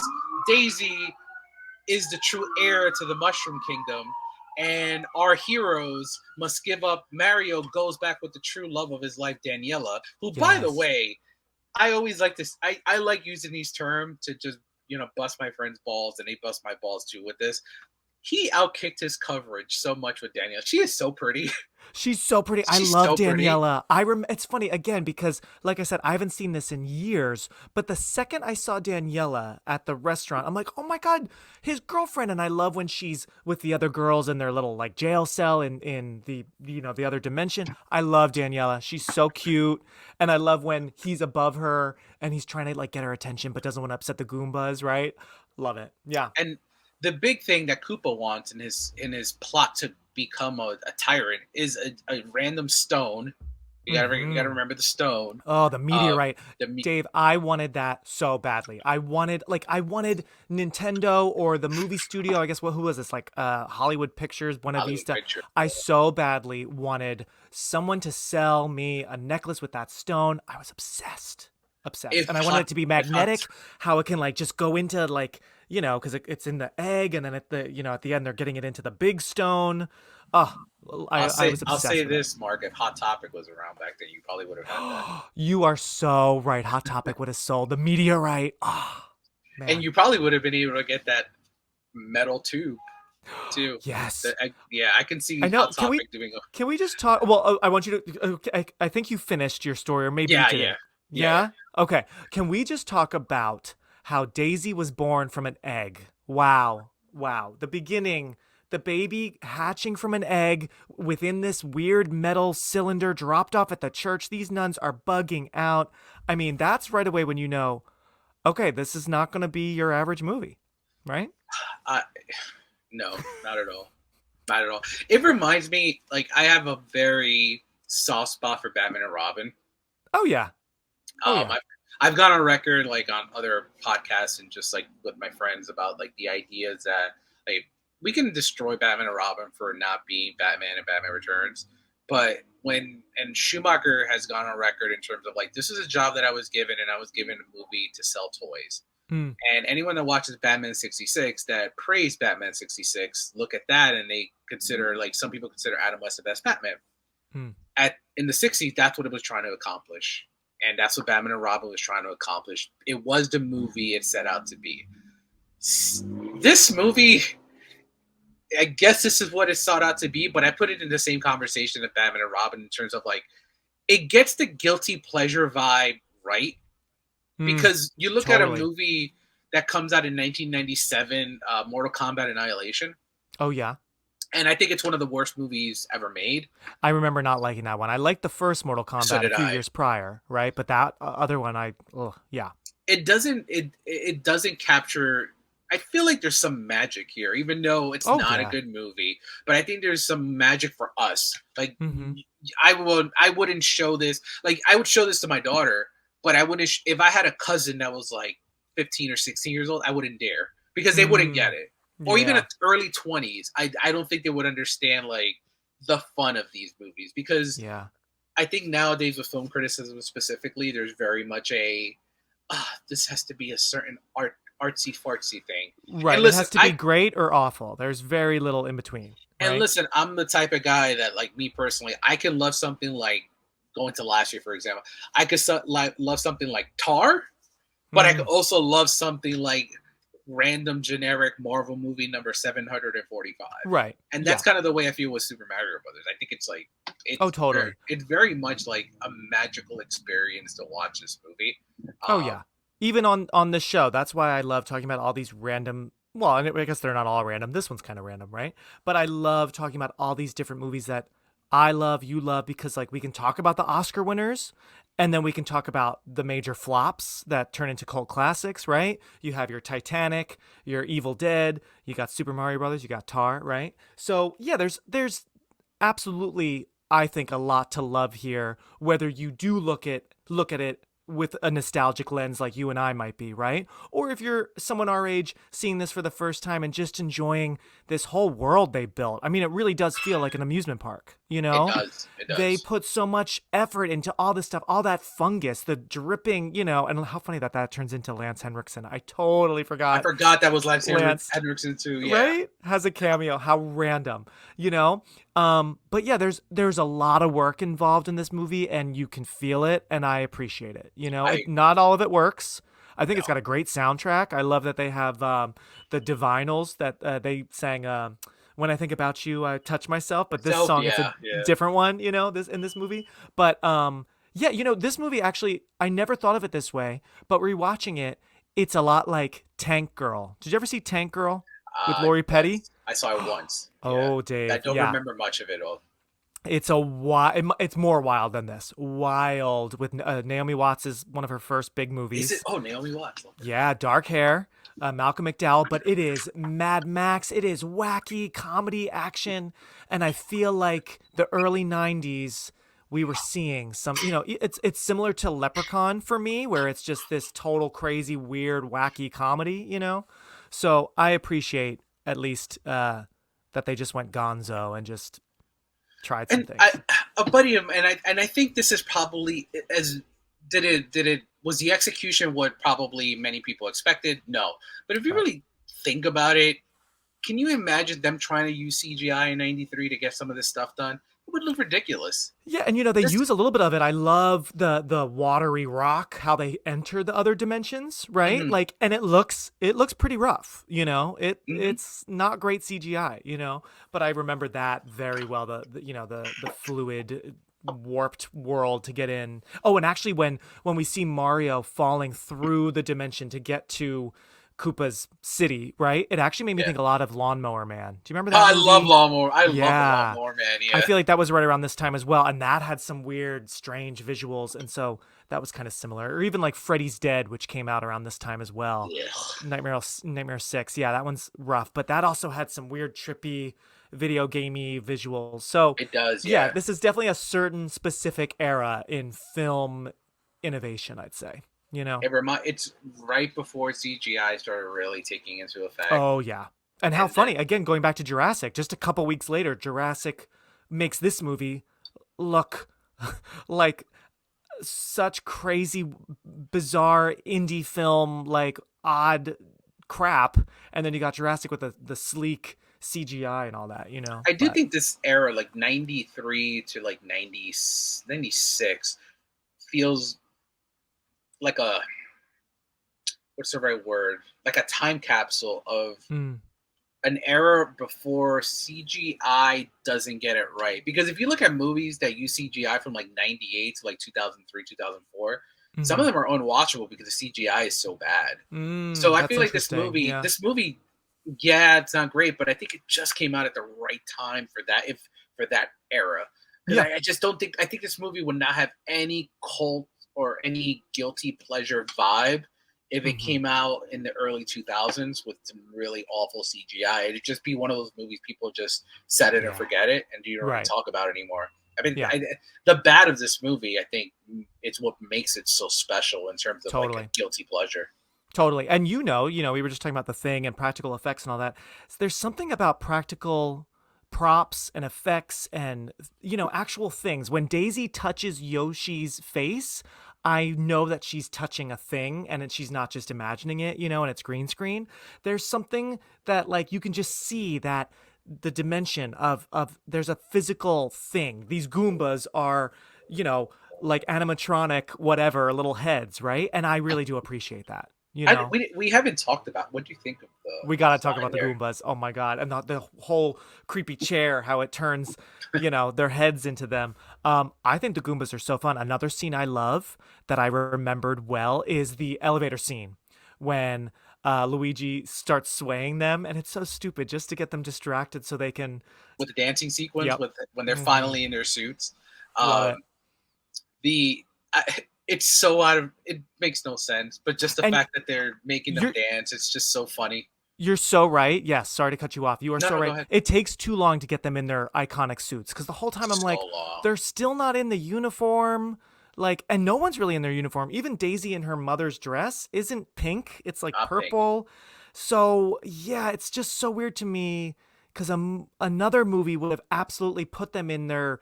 Daisy is the true heir to the Mushroom Kingdom. And our heroes must give up. Mario goes back with the true love of his life, Daniela, who, by the way, I always like this. I like using these terms to just, bust my friend's balls, and they bust my balls too with this. He outkicked his coverage so much with Daniela. She is so pretty. She's so pretty. I love Daniela. It's funny, again, because, like I said, I haven't seen this in years, but the second I saw Daniela at the restaurant, I'm like, oh my God, his girlfriend. And I love when she's with the other girls in their little, like, jail cell in the, the other dimension. I love Daniela. She's so cute. And I love when he's above her and he's trying to, like, get her attention, but doesn't want to upset the Goombas, right? Love it. Yeah. And the big thing that Koopa wants in his plot to become a tyrant is a random stone. You gotta remember the stone. Oh, the meteorite. Dave, I wanted that so badly. I wanted Nintendo or the movie studio. I guess who was this? Like Hollywood Pictures, Buena Vista. I so badly wanted someone to sell me a necklace with that stone. I was obsessed. And I wanted it to be magnetic, how it can like just go into like, because it's in the egg, and then at the end they're getting it into the big stone. Oh, I was obsessed. I'll say this, Mark. If Hot Topic was around back then, you probably would have had that. You are so right. Hot Topic would have sold the meteorite. Oh, man. And you probably would have been able to get that metal tube too. Yes. I can see. I know. Hot Topic Can we just talk? Well, I want you to. I think you finished your story, or maybe you didn't. Yeah. Okay. Can we just talk about how Daisy was born from an egg? Wow. The beginning the baby hatching from an egg within this weird metal cylinder dropped off at the church. These nuns are bugging out. I mean, that's right away when you know, okay, this is not going to be your average movie, right? No, not at all. Not at all. It reminds me, like, I have a very soft spot for Batman and Robin. Oh, yeah. I've gone on record, like, on other podcasts and just, like, with my friends about, like, the ideas that, like, we can destroy Batman and Robin for not being Batman and Batman Returns. But and Schumacher has gone on record in terms of, like, this is a job that I was given, and I was given a movie to sell toys. And anyone that watches Batman 66 that praise Batman 66, look at that and they consider, like, some people consider Adam West the best Batman. In the 60s, that's what it was trying to accomplish. And that's what Batman and Robin was trying to accomplish. It was the movie it set out to be. This movie, I guess this is what it sought out to be, but I put it in the same conversation of Batman and Robin in terms of, like, it gets the guilty pleasure vibe right. Because you look at a movie that comes out in 1997, Mortal Kombat Annihilation. Oh, yeah. And I think it's one of the worst movies ever made. I remember not liking that one. I liked the first Mortal Kombat a few years prior, right? But that other one, yeah. It doesn't capture... I feel like there's some magic here, even though it's not a good movie. But I think there's some magic for us. Like, I wouldn't show this... Like, I would show this to my daughter, but I wouldn't... If I had a cousin that was, like, 15 or 16 years old, I wouldn't dare. Because they wouldn't get it. Or even at early 20s, I don't think they would understand, like, the fun of these movies. Because I think nowadays with film criticism specifically, there's very much this has to be a certain artsy-fartsy thing. Right, listen, it has to be great or awful. There's very little in between. Right? And listen, I'm the type of guy that, like, me personally, I can love something like, going to last year, for example, I could love something like Tar, but I could also love something like random generic Marvel movie number 745. Right. And that's kind of the way I feel with Super Mario Brothers. I think it's like, totally. It's very much like a magical experience to watch this movie. Even on the show, that's why I love talking about all these random, well, I guess they're not all random. This one's kind of random, right? But I love talking about all these different movies that I love, you love, because, like, we can talk about the Oscar winners, and then we can talk about the major flops that turn into cult classics, right? You have your Titanic, your Evil Dead, you got Super Mario Brothers, you got Tar, right? So yeah, there's absolutely, I think, a lot to love here, whether you do look at it with a nostalgic lens like you and I might be, right? Or if you're someone our age seeing this for the first time and just enjoying this whole world they built. I mean, it really does feel like an amusement park, you know? It does. They put so much effort into all this stuff, all that fungus, the dripping, you know, and how funny that turns into Lance Henriksen. I totally forgot. I forgot that was Lance Henriksen too, yeah. Right? Has a cameo. How random, you know? But yeah, there's a lot of work involved in this movie, and you can feel it, and I appreciate it. You know, not all of it works. I think it's got a great soundtrack. I love that they have the Divinals that they sang. When I think about you, I touch myself. But this song is a different one. You know, in this movie. But yeah, you know, this movie actually, I never thought of it this way. But rewatching it, it's a lot like Tank Girl. Did you ever see Tank Girl with Lori Petty? I saw it once. Oh, Dave. I don't remember much of it all. It's it's more wild than this. Wild with Naomi Watts is one of her first big movies. Is it? Oh, Naomi Watts. Yeah, dark hair, Malcolm McDowell, but it is Mad Max. It is wacky comedy action, and I feel like the early 90s we were seeing some, you know, it's similar to Leprechaun for me, where it's just this total crazy, weird, wacky comedy, you know? So I appreciate at least that they just went gonzo and just tried some things. A buddy of mine, and I think this is probably was the execution what probably many people expected? No. But if you really think about it, can you imagine them trying to use CGI in 93 to get some of this stuff done? It would look ridiculous. Yeah, and you know, they use a little bit of it. I love the watery rock, how they enter the other dimensions, right? Mm-hmm. Like, and it looks pretty rough, you know. It's not great CGI, you know. But I remember that very well. The fluid, warped world to get in. Oh, and actually, when we see Mario falling through the dimension to get to Koopa's city, right? It actually made me Yeah. think a lot of Lawnmower Man. Do you remember Oh, that I movie? love Lawnmower. I love the Yeah. Lawnmower Man. Yeah. I feel like that was right around this time as well, and that had some weird, strange visuals, and so that was kind of similar. Or even like Freddy's Dead, which came out around this time as well. Yeah. Nightmare 6. Yeah, that one's rough, but that also had some weird, trippy, video gamey visuals. So It does. yeah, Yeah. this is definitely a certain specific era in film innovation, I'd say. You know? It's right before CGI started really taking into effect. Oh yeah. And how And funny, again, going back to Jurassic, just a couple weeks later, Jurassic makes this movie look like such crazy, bizarre indie film, like odd crap. And then you got Jurassic with the sleek CGI and all that, you know? I do think this era, like 93 to like 96, feels like what's the right word? Like a time capsule of an era before CGI doesn't get it right. Because if you look at movies that use CGI from like 98 to like 2003, 2004, some of them are unwatchable because the CGI is so bad. So I feel like this movie, yeah, it's not great, but I think it just came out at the right time for that era. Because I just don't think, I think this movie would not have any cult or any guilty pleasure vibe if it came out in the early 2000s with some really awful CGI. It'd just be one of those movies people just set it and forget it, and you don't really talk about it anymore. I mean, the bad of this movie, I think, it's what makes it so special in terms of like a guilty pleasure. Totally. And you know, we were just talking about The Thing and practical effects and all that. So there's something about practical props and effects and, you know, actual things. When Daisy touches Yoshi's face, I know that she's touching a thing and she's not just imagining it, you know, and it's green screen. There's something that like you can just see that the dimension of there's a physical thing. These Goombas are, you know, like animatronic, whatever, little heads, right? And I really do appreciate that. You know? We haven't talked about, what do you think of the we got to talk about the Goombas. Oh my God. And the whole creepy chair, how it turns, you know, their heads into them. I think the Goombas are so fun. Another scene I love that I remembered well is the elevator scene when Luigi starts swaying them, and it's so stupid just to get them distracted so they can... With the dancing sequence, when they're finally in their suits. It's so it makes no sense, but just the fact that they're making them dance, it's just so funny. You're so right. Yes, sorry to cut you off. You are so right. It takes too long to get them in their iconic suits because the whole time I'm like, they're still not in the uniform. Like, and no one's really in their uniform. Even Daisy in her mother's dress isn't pink. It's like not purple. Pink. So yeah, it's just so weird to me because another movie would have absolutely put them in their,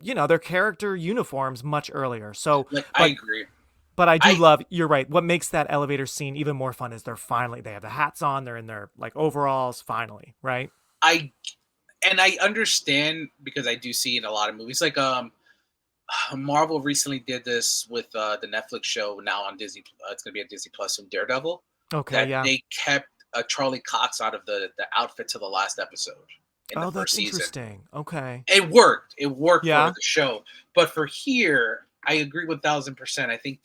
you know, their character uniforms much earlier. So I agree. But I do love, you're right. What makes that elevator scene even more fun is they have the hats on, they're in their like overalls finally, right? I understand because I do see in a lot of movies like Marvel recently did this with the Netflix show now on Disney. It's going to be on Disney Plus in Daredevil. Okay, They kept Charlie Cox out of the outfit to the last episode. That's interesting. Okay. It worked. It worked for the show. But for here, I agree 1000%. I think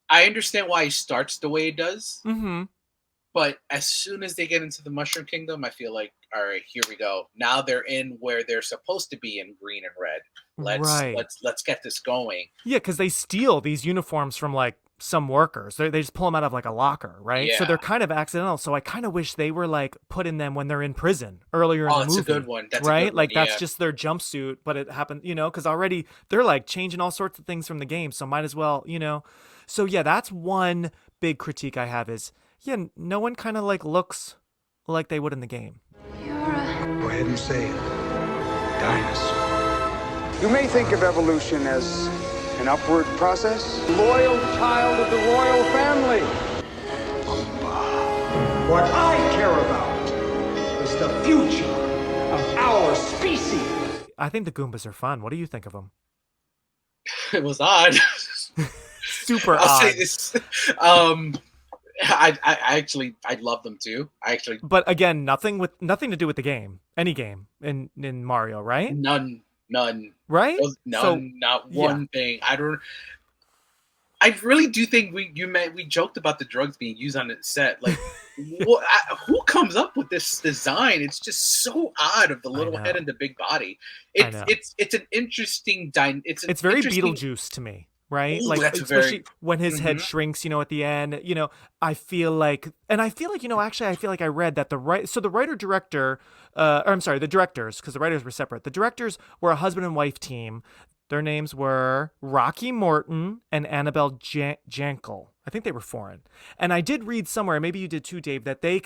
I understand why he starts the way it does. Mm-hmm. But as soon as they get into the Mushroom Kingdom, I feel like, all right, here we go. Now they're in where they're supposed to be in green and red. Let's get this going. Yeah, because they steal these uniforms from like some workers. They just pull them out of like a locker, right? Yeah. So they're kind of accidental. So I kind of wish they were like put in them when they're in prison earlier in the movie. Oh, that's a good one. That's right? A good one. Like that's just their jumpsuit, but it happened, you know, because already they're like changing all sorts of things from the game. So might as well, you know. So yeah, that's one big critique I have is, yeah, no one kind of like looks like they would in the game. Go ahead and say it. Dinosaur. You may think of evolution as an upward process. Loyal child of the royal family. What I care about is the future of our species. I think the Goombas are fun. What do you think of them? It was odd. Super odd. I'll say this. I love them too. But again, nothing to do with the game. Any game in Mario, right? None. Right? Not one thing. I don't. I really do think we joked about the drugs being used on the set. Like, who comes up with this design? It's just so odd of the little head and the big body. It's an interesting It's very Beetlejuice to me, right? Ooh, like that's especially when his head shrinks, at the end. I feel like, actually, I feel like I read that the writer director, the directors, because the writers were separate. The directors were a husband and wife team. Their names were Rocky Morton and Annabelle Jankel. I think they were foreign. And I did read somewhere, maybe you did too, Dave, that they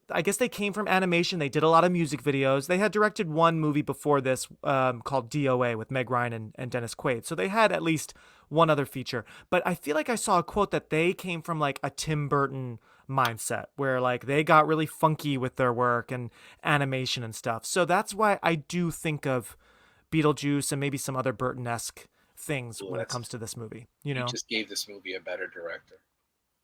I guess they came from animation. They did a lot of music videos. They had directed one movie before this called DOA with Meg Ryan and Dennis Quaid. So they had at least one other feature. But I feel like I saw a quote that they came from like a Tim Burton mindset where like they got really funky with their work and animation and stuff. So that's why I do think of Beetlejuice and maybe some other Burton-esque things when it comes to this movie. You just gave this movie a better director.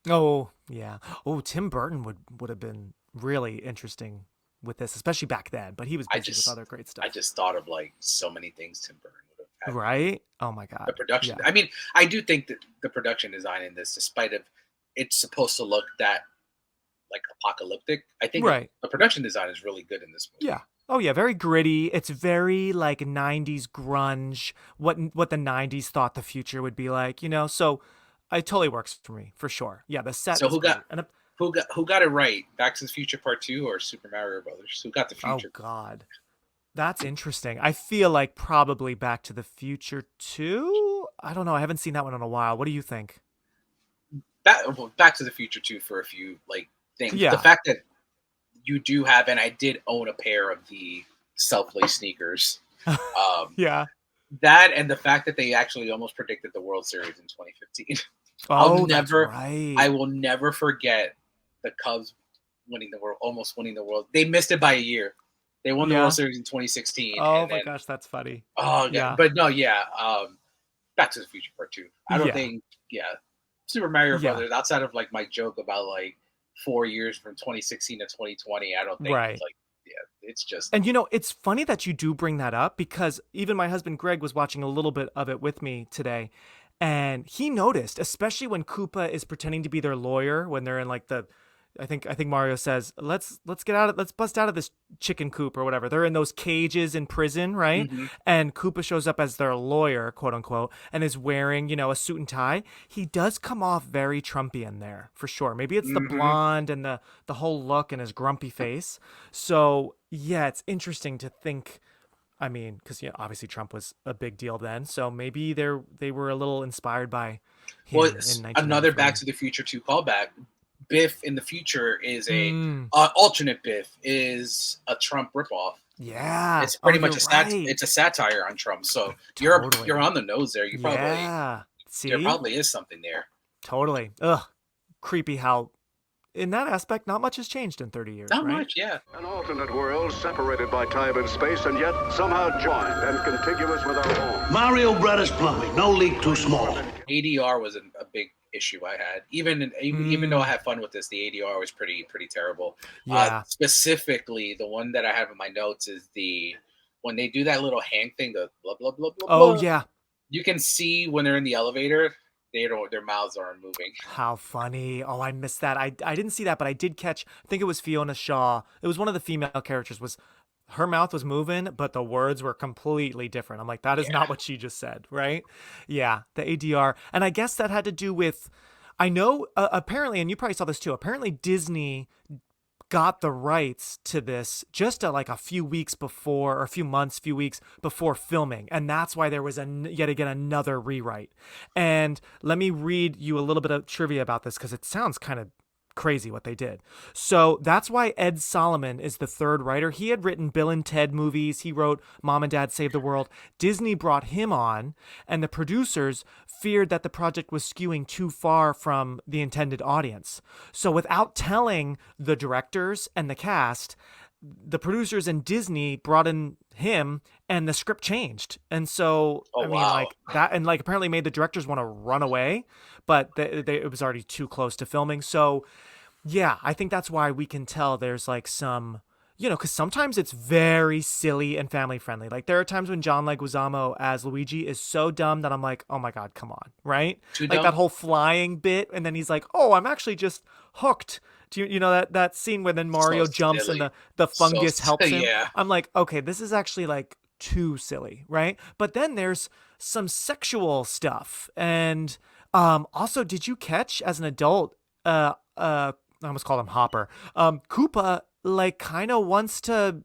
Oh yeah. Oh, Tim Burton would have been really interesting with this, especially back then. But he was busy with other great stuff. I just thought of like so many things Tim Burton would have had. Right? Oh my God. The production. Yeah. I mean, I do think that the production design in this, despite of it's supposed to look that like apocalyptic, I think the production design is really good in this movie. Yeah. Oh yeah, very gritty. It's very like 90s grunge, what the 90s thought the future would be like, So it totally works for me, for sure. Yeah, the set. So who got it right? Back to the Future Part 2 or Super Mario Brothers? Who got the future? Oh God. That's interesting. I feel like probably Back to the Future 2. I don't know. I haven't seen that one in a while. What do you think? Back to the Future 2 for a few like things. Yeah. The fact that you do have, and I did own a pair of the self-lace sneakers. Yeah. That and the fact that they actually almost predicted the World Series in 2015. That's right. I will never forget the Cubs almost winning the World. They missed it by a year. They won the World Series in 2016. Oh my gosh, that's funny. Oh yeah. But no, yeah. Back to the Future Part 2. I don't think, Super Mario Brothers, outside of like my joke about like 4 years from 2016 to 2020, I don't think it's like, it's just. And it's funny that you do bring that up because even my husband Greg was watching a little bit of it with me today, and he noticed, especially when Koopa is pretending to be their lawyer when they're in like I think Mario says, let's bust out of this chicken coop or whatever. They're in those cages in prison, right? Mm-hmm. And Koopa shows up as their lawyer, quote unquote, and is wearing, a suit and tie. He does come off very Trumpian there, for sure. Maybe it's the blonde and the whole look and his grumpy face. So yeah, it's interesting to think. I mean, because obviously Trump was a big deal then, so maybe they were a little inspired by him. Well, another Back to the Future 2 callback. Biff in the future is alternate Biff is a Trump ripoff. Yeah, it's pretty much it's a satire on Trump. So you're on the nose there. You probably there probably is something there. Totally. Ugh, creepy how in that aspect not much has changed in 30 years. Not much, yeah. An alternate world separated by time and space, and yet somehow joined and contiguous with our own. Mario Brothers Plumbing, no leak too small. ADR was a big issue I had. Even though I had fun with this, the ADR was pretty terrible. Yeah. Specifically, the one that I have in my notes is when they do that little hang thing, the blah blah blah blah. Oh blah, yeah. You can see when they're in the elevator, their mouths aren't moving. How funny. Oh, I missed that. I didn't see that, but I did catch, I think it was Fiona Shaw. It was one of the female characters her mouth was moving, but the words were completely different. I'm like, that is not what she just said, right? Yeah, the ADR. And I guess that had to do with, I know, apparently, and you probably saw this too, apparently Disney got the rights to this just like a few weeks before, or a few weeks before filming. And that's why there was yet again another rewrite. And let me read you a little bit of trivia about this because it sounds kind of crazy what they did. So that's why Ed Solomon is the third writer. He had written Bill and Ted movies. He wrote Mom and Dad Save the World. Disney brought him on, and the producers feared that the project was skewing too far from the intended audience. So without telling the directors and the cast, the producers and Disney brought in him and the script changed. And so, like that, and like apparently made the directors want to run away, but it was already too close to filming. So yeah, I think that's why we can tell there's like some, because sometimes it's very silly and family friendly. Like there are times when John Leguizamo as Luigi is so dumb that I'm like, oh my God, come on, right? Too Like dumb? that whole flying bit, and then he's like, oh, I'm actually just hooked. Do you know that scene where then Mario jumps silly. and the fungus helps him? Yeah. I'm like, okay, this is actually like too silly, right? But then there's some sexual stuff, and also, did you catch as an adult, I almost called him Hopper, Koopa like kind of wants to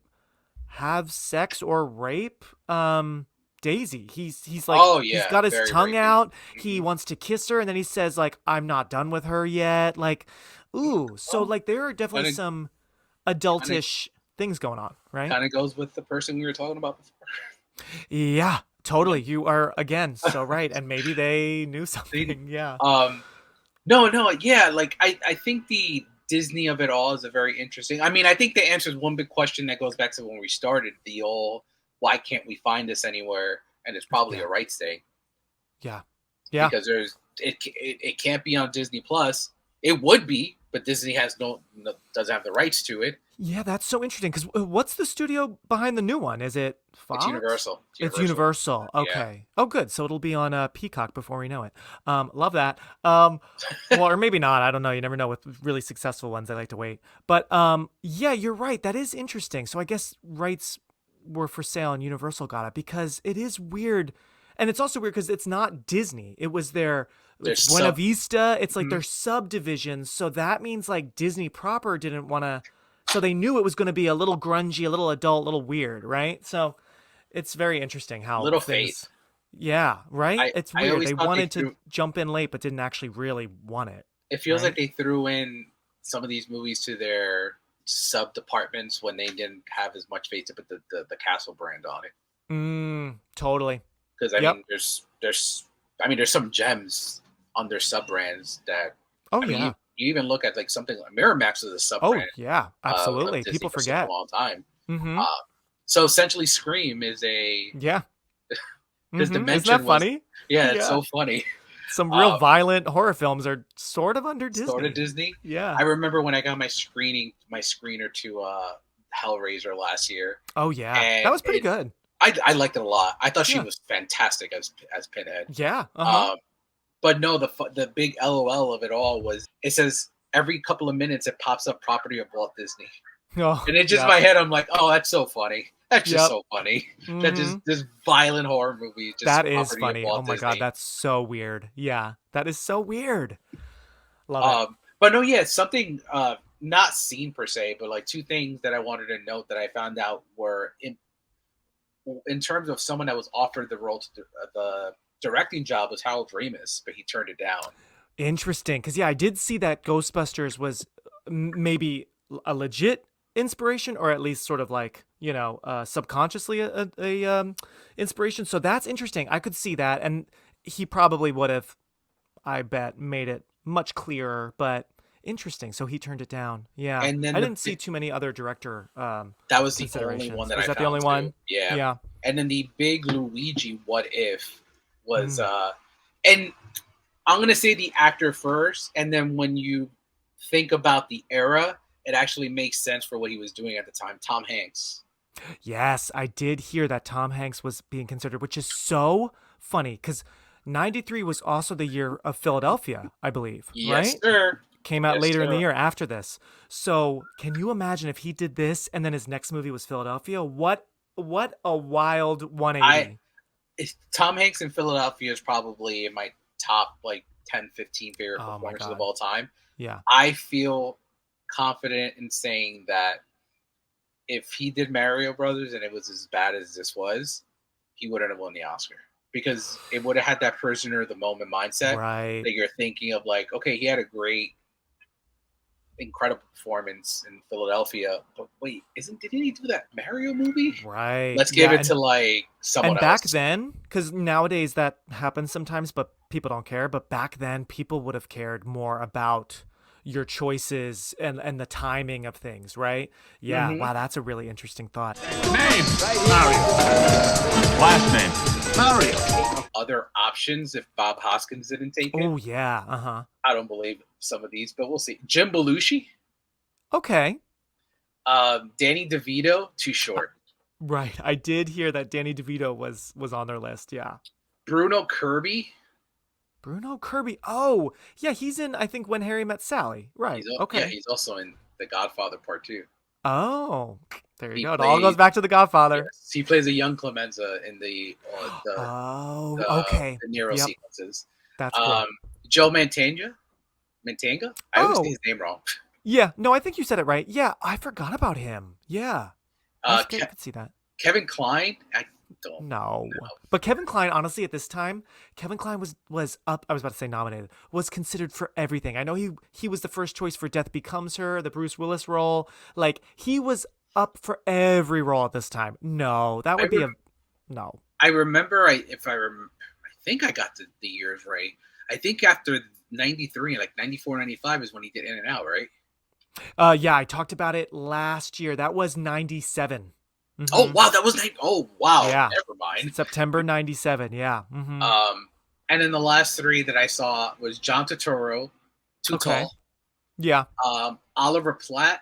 have sex or rape Daisy. He's like, Oh, yeah, he's got his very tongue rapey. out. He wants to kiss her, and then he says like, I'm not done with her yet. Like, ooh, so like there are definitely some adultish things going on, right? Kind of goes with the person we were talking about before. Yeah, totally. You are again so right, and maybe they knew something. Yeah. No, yeah. Like I think the Disney of it all is a very interesting. I mean, I think the answer is one big question that goes back to when we started the old why can't we find this anywhere? And it's probably a rights thing. Yeah. Because it can't be on Disney Plus. It would be, but Disney doesn't have the rights to it. Yeah, that's so interesting. Because what's the studio behind the new one? Is it Fox? It's Universal. It's Universal. Okay. Yeah. Oh, good. So it'll be on Peacock before we know it. Love that. Well, or maybe not. I don't know. You never know with really successful ones. They like to wait. But yeah, you're right. That is interesting. So I guess rights were for sale and Universal got it because it is weird. And it's also weird because it's not Disney. It was their Buena Vista. It's like their subdivisions. So that means like Disney proper didn't want to. So they knew it was going to be a little grungy, a little adult, a little weird, right? So it's very interesting how little things. faith. Yeah, right. It's weird. They wanted to jump in late, but didn't actually really want it. It feels like they threw in some of these movies to their sub departments when they didn't have as much faith to put the Castle brand on it. Totally. Because I mean, there's some gems on their sub brands that. You even look at like something like Miramax is a sub brand. Oh yeah, absolutely. People forget for a long time. Mm-hmm. So essentially, Scream is a This dimension Isn't that funny? Yeah, it's so funny. Some real violent horror films are sort of under Disney. Sort of Disney. Yeah. I remember when I got my screener to Hellraiser last year. Oh yeah, that was pretty good. I liked it a lot. I thought she was fantastic as Pinhead. Yeah. But no, the big LOL of it all was it says every couple of minutes it pops up property of Walt Disney. Oh, and in just my head, I'm like, oh, that's so funny. That's just so funny. That just this violent horror movie. That is funny. Oh my God, that's so weird. Yeah, that is so weird. Love it. But no, yeah, something not seen per se, but like two things that I wanted to note that I found out were in terms of someone that was offered the role to the directing job was Harold Ramis, but he turned it down. Interesting, because I did see that Ghostbusters was maybe a legit inspiration, or at least sort of like subconsciously a inspiration. So that's interesting. I could see that, and he probably would have, I bet, made it much clearer. But interesting. So he turned it down. Yeah, and then I didn't see too many other director. That was the only one that I found. Was that the only one? Yeah. And then the big Luigi what if was and I'm gonna say the actor first, and then when you think about the era, it actually makes sense for what he was doing at the time. Tom Hanks. Yes, I did hear that Tom Hanks was being considered, which is so funny because 93 was also the year of Philadelphia, I believe. Yes, right? sir. Came out later in the year after this. So can you imagine if he did this and then his next movie was Philadelphia? What a wild 180. Tom Hanks in Philadelphia is probably in my top 10, 15 favorite performances of all time. Yeah. I feel confident in saying that if he did Mario Brothers and it was as bad as this was, he wouldn't have won the Oscar because it would have had that prisoner of the moment mindset that you're thinking of okay, he had a great, incredible performance in Philadelphia, but wait, didn't he do that Mario movie? Right. Let's give it to someone else. And back then, because nowadays that happens sometimes, but people don't care. But back then, people would have cared more about your choices and the timing of things, right? Yeah. Wow, that's a really interesting thought. Name Mario. Last name Mario. Other options if Bob Hoskins didn't take it. Oh yeah. I don't believe some of these, but we'll see. Jim Belushi. Okay. Danny DeVito, too short. Right. I did hear that Danny DeVito was on their list. Yeah. Bruno Kirby. Bruno Kirby. Oh, yeah. He's in, I think, When Harry Met Sally. Right. Okay. Yeah, he's also in The Godfather Part 2. Oh, there you go. It all goes back to The Godfather. Yes, he plays a young Clemenza in the okay. the Nero sequences. That's cool. Joe Mantegna. I always say his name wrong. Yeah. No, I think you said it right. Yeah, I forgot about him. Yeah. I could see that. Kevin Kline. I don't know. But Kevin Kline, honestly, at this time, Kevin Kline was up. I was about to say nominated. Was considered for everything. I know he was the first choice for Death Becomes Her, the Bruce Willis role. Like, he was up for every role at this time. No, that would be no. I remember. I think I got the years right. I think after 93, like 94, 95 is when he did In and Out, right? Yeah, I talked about it last year. That was 97. Mm-hmm. Oh wow, that was yeah. Never mind. September 97. Yeah. Mm-hmm. And then the last three that I saw was John Turturro, Too Tall. Yeah. Oliver Platt.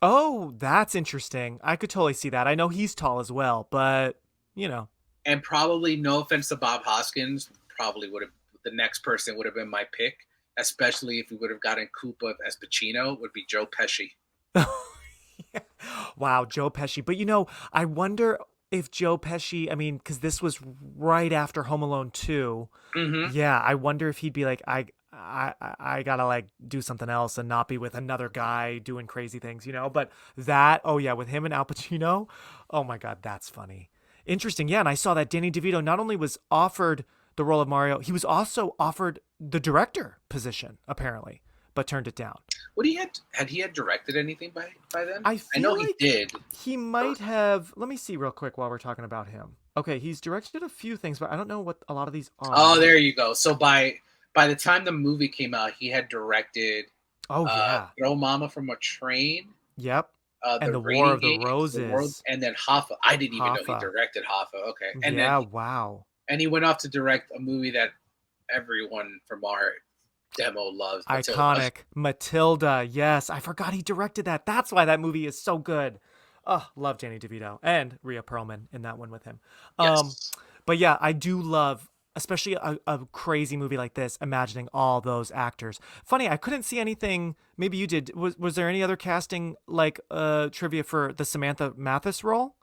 Oh, that's interesting. I could totally see that. I know he's tall as well, but And probably, no offense to Bob Hoskins, probably would have the next person would have been my pick, especially if we would have gotten Koopa as Pacino, would be Joe Pesci. Wow, Joe Pesci. But I wonder if Joe Pesci, I mean, because this was right after Home Alone 2. Mm-hmm. Yeah, I wonder if he'd be like, I gotta like do something else and not be with another guy doing crazy things, But that, with him and Al Pacino, oh my God, that's funny. Interesting. Yeah, and I saw that Danny DeVito not only was offered the role of Mario, he was also offered the director position, apparently, but turned it down. What had he directed anything by then? I know like he did. He might have. Let me see real quick while we're talking about him. Okay, he's directed a few things, but I don't know what a lot of these are. Oh, there you go. So by the time the movie came out, he had directed Throw Mama from a Train. Yep. And the War of the Roses. And then Hoffa. I didn't even know he directed Hoffa. Okay. And wow. And he went off to direct a movie that everyone from our demo loves. Iconic. Matilda. Yes. I forgot he directed that. That's why that movie is so good. Oh, love Danny DeVito and Rhea Perlman in that one with him. Yes. But yeah, I do love, especially a crazy movie like this, imagining all those actors. Funny, I couldn't see anything. Maybe you did. Was there any other casting like trivia for the Samantha Mathis role?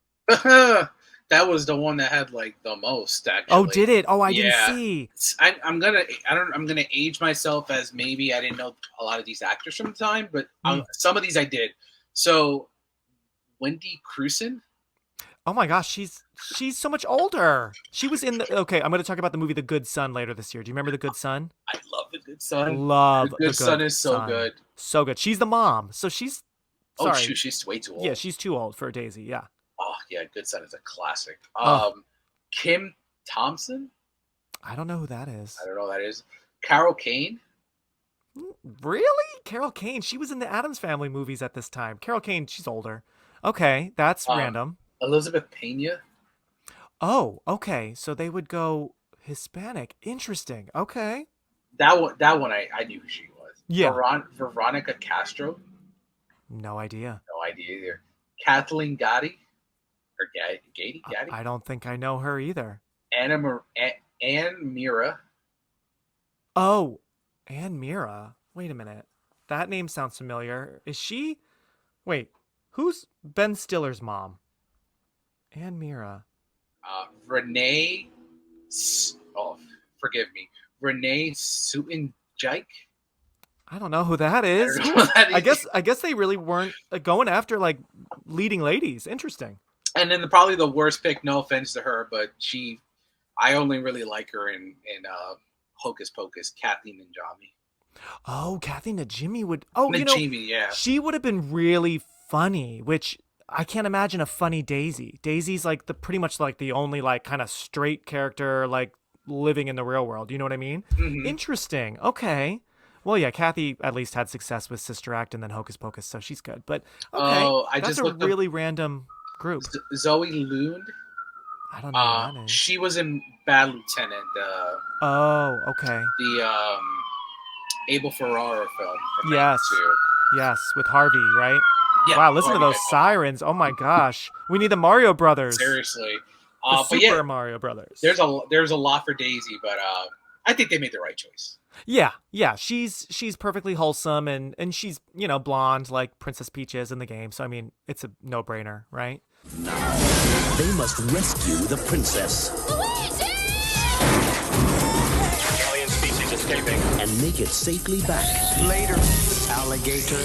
That was the one that had like the most. Actually. Oh, did it? Oh, I didn't see. I'm gonna age myself as maybe I didn't know a lot of these actors from the time, but some of these I did. So, Wendy Crewson. Oh my gosh, she's so much older. She was in the. Okay, I'm going to talk about the movie The Good Son later this year. Do you remember The Good Son? I love The Good Son. The Good Son is so good. So good. She's the mom, so she's. Sorry. Oh shoot, she's way too old. Yeah, she's too old for Daisy. Yeah. Oh yeah, Good Son is a classic. Kim Thompson. I don't know who that is. I don't know who that is. Carol Kane. Really? Carol Kane. She was in the Addams Family movies at this time. Carol Kane, she's older. Okay, that's random. Elizabeth Pena. Oh, okay. So they would go Hispanic. Interesting. Okay. That one I knew who she was. Yeah. Veronica Castro. No idea. No idea either. Kathleen Gotti. Or Gotti? I don't think I know her either. Anne Mira. Oh, Anne Mira. Wait a minute. That name sounds familiar. Is she? Wait, who's Ben Stiller's mom? Anne Mira. Renee. Oh, forgive me. Renee Sutton-Jike. I don't know who that is. I guess they really weren't going after like leading ladies. Interesting. And then probably the worst pick. No offense to her, but I only really like her in Hocus Pocus. Kathy Najimy. Oh, Kathy Najimy would. Oh, yeah. She would have been really funny. Which I can't imagine a funny Daisy. Daisy's like pretty much like the only like kind of straight character like living in the real world. You know what I mean? Mm-hmm. Interesting. Okay. Well, yeah, Kathy at least had success with Sister Act and then Hocus Pocus, so she's good. But okay, that's a really random group. Zoe Lund. I don't know her name. She was in Bad Lieutenant. Oh, okay. The Abel Ferrara film. From yes, 92. yes, with Harvey, right? Yeah. Wow, listen to Oh, those yeah. sirens. Oh my gosh. We need the Mario Brothers. Seriously. The But Super yeah, Mario Brothers. there's a lot for Daisy, but I think they made the right choice. Yeah. She's perfectly wholesome and she's, blonde like Princess Peach is in the game. So I mean, it's a no-brainer, right? Now, they must rescue the princess. Luigi! Alien species escaping. And make it safely back. Later, alligator.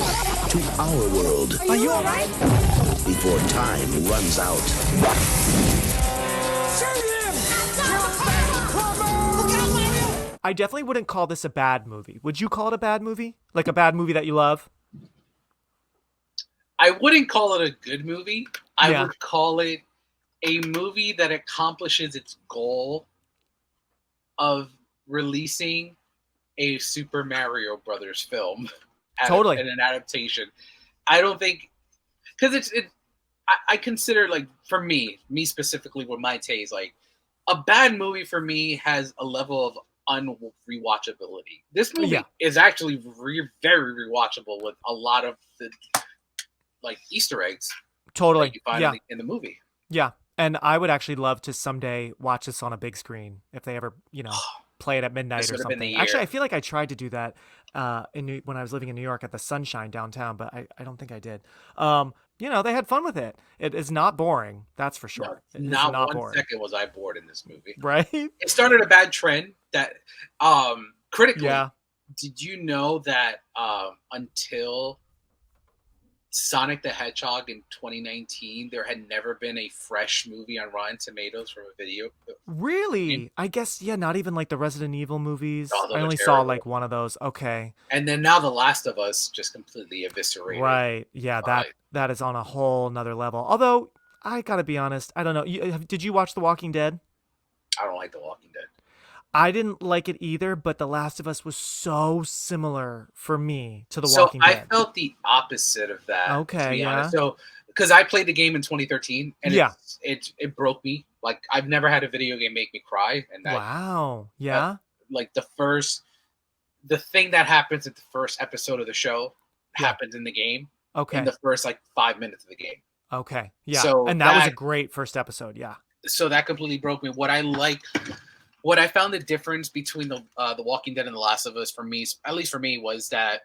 To our world. Are you alright? Before time runs out. I definitely wouldn't call this a bad movie. Would you call it a bad movie? Like a bad movie that you love? I wouldn't call it a good movie. I Yeah. would call it a movie that accomplishes its goal of releasing a Super Mario Brothers film. Totally. And an adaptation. I don't think, because I consider, like, for me specifically with my taste, like, a bad movie for me has a level of unrewatchability. This movie is actually very rewatchable with a lot of the, like, Easter eggs. Totally. That you find in the movie. Yeah. And I would actually love to someday watch this on a big screen if they ever, play it at midnight or something. Actually, I feel like I tried to do that when I was living in New York at the Sunshine downtown, but I don't think I did. They had fun with it. It is not boring, that's for sure. No, not one second was I bored in this movie. Right? It started a bad trend that critically. Yeah. Did you know that until Sonic the Hedgehog in 2019, there had never been a fresh movie on Rotten Tomatoes from a video? Really? I guess, not even like the Resident Evil movies. Oh, I only saw like one of those. Okay. And then now The Last of Us just completely eviscerated. Right. Yeah, that is on a whole nother level. Although, I gotta be honest, I don't know. Did you watch The Walking Dead? I don't like The Walking Dead. I didn't like it either, but The Last of Us was so similar for me to The Walking Dead. I felt the opposite of that. Okay, to be yeah. honest. So, because I played the game in 2013, and it broke me. Like, I've never had a video game make me cry. And that, wow, yeah. Like the thing that happens at the first episode of the show happens in the game. Okay. In the first 5 minutes of the game. Okay, yeah. So and that was a great first episode, yeah. So that completely broke me. What I found the difference between the Walking Dead and The Last of Us, for me, at least for me, was that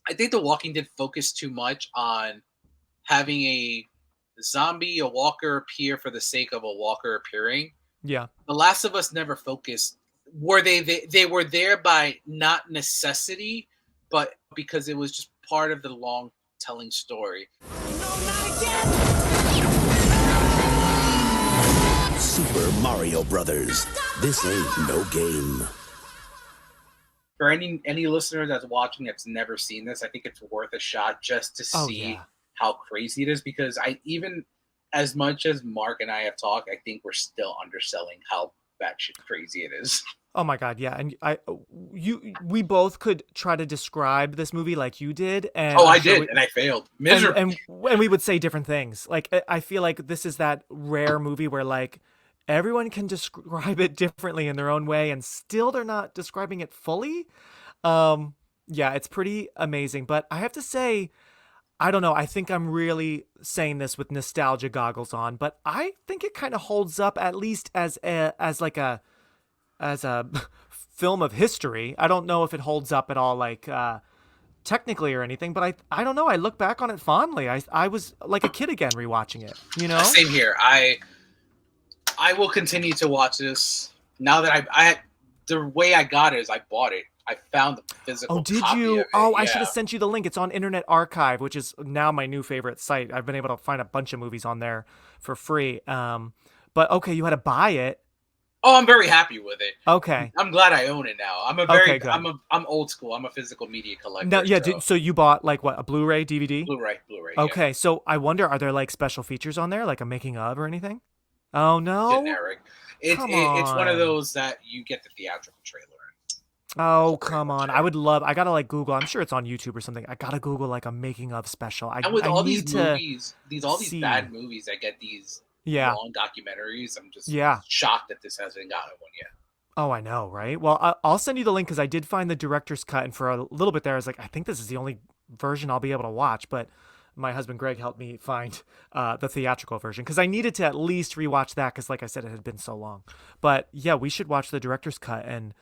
I think The Walking Dead focused too much on having a zombie, a walker appear for the sake of a walker appearing. Yeah. The Last of Us never focused. They were there by not necessity, but because it was just part of the long telling story. No, not again! Super Mario Brothers. This ain't no game. For any listener that's watching that's never seen this, I think it's worth a shot just to see how crazy it is, because even as much as Mark and I have talked, I think we're still underselling how batshit crazy it is. Oh my God, yeah, and we both could try to describe this movie like you did, and I did, and I failed miserably. And we would say different things. Like, I feel like this is that rare movie where like everyone can describe it differently in their own way, and still they're not describing it fully. Yeah, it's pretty amazing. But I have to say, I don't know. I think I'm really saying this with nostalgia goggles on, but I think it kind of holds up, at least as a film of history. I don't know if it holds up at all, like technically or anything, but I don't know. I look back on it fondly. I was like a kid again rewatching it. Same here. I will continue to watch this now that I the way I got it is I bought it. I found the physical. Oh, did copy you? Of it. I should have sent you the link. It's on Internet Archive, which is now my new favorite site. I've been able to find a bunch of movies on there for free. But okay, you had to buy it. Oh, I'm very happy with it. Okay. I'm glad I own it now. I'm old school. I'm a physical media collector. No, yeah. So you bought like what, a Blu-ray, DVD? Blu-ray. Okay, yeah. So I wonder, are there like special features on there, like a making of or anything? Oh no. Generic. It's one of those that you get the theatrical trailer. Oh, come on. I gotta like Google. I'm sure it's on YouTube or something. I gotta Google like a making of special. And with all these movies, these bad movies that get these long documentaries, I'm just shocked that this hasn't gotten one yet. Oh, I know, right? Well, I'll send you the link because I did find the director's cut, and for a little bit there, I was like, I think this is the only version I'll be able to watch. But my husband Greg helped me find the theatrical version because I needed to at least rewatch that because, like I said, it had been so long. But yeah, we should watch the director's cut and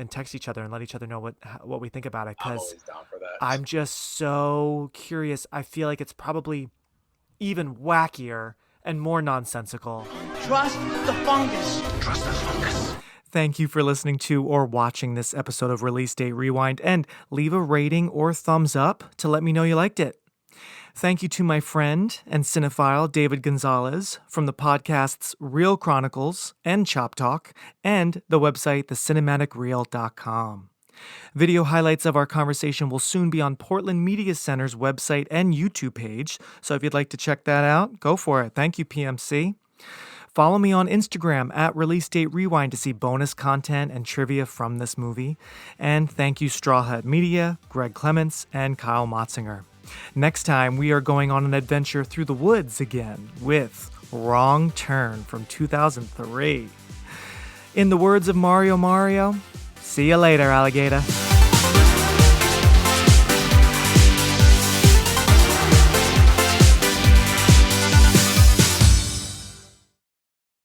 text each other and let each other know what we think about it, I'm because always down for that. I'm just so curious. I feel like it's probably even wackier and more nonsensical. Trust the fungus. Trust the fungus. Thank you for listening to or watching this episode of Release Date Rewind, and leave a rating or thumbs up to let me know you liked it. Thank you to my friend and cinephile David Gonzalez from the podcasts Real Chronicles and Chop Talk and the website thecinematicreel.com. Video highlights of our conversation will soon be on Portland Media Center's website and YouTube page, so if you'd like to check that out, go for it. Thank you, PMC. Follow me on Instagram at Release Date Rewind to see bonus content and trivia from this movie. And thank you Straw Hut Media, Greg Clements, and Kyle Motzinger. Next time, we are going on an adventure through the woods again with Wrong Turn from 2003. In the words of Mario, see you later, alligator.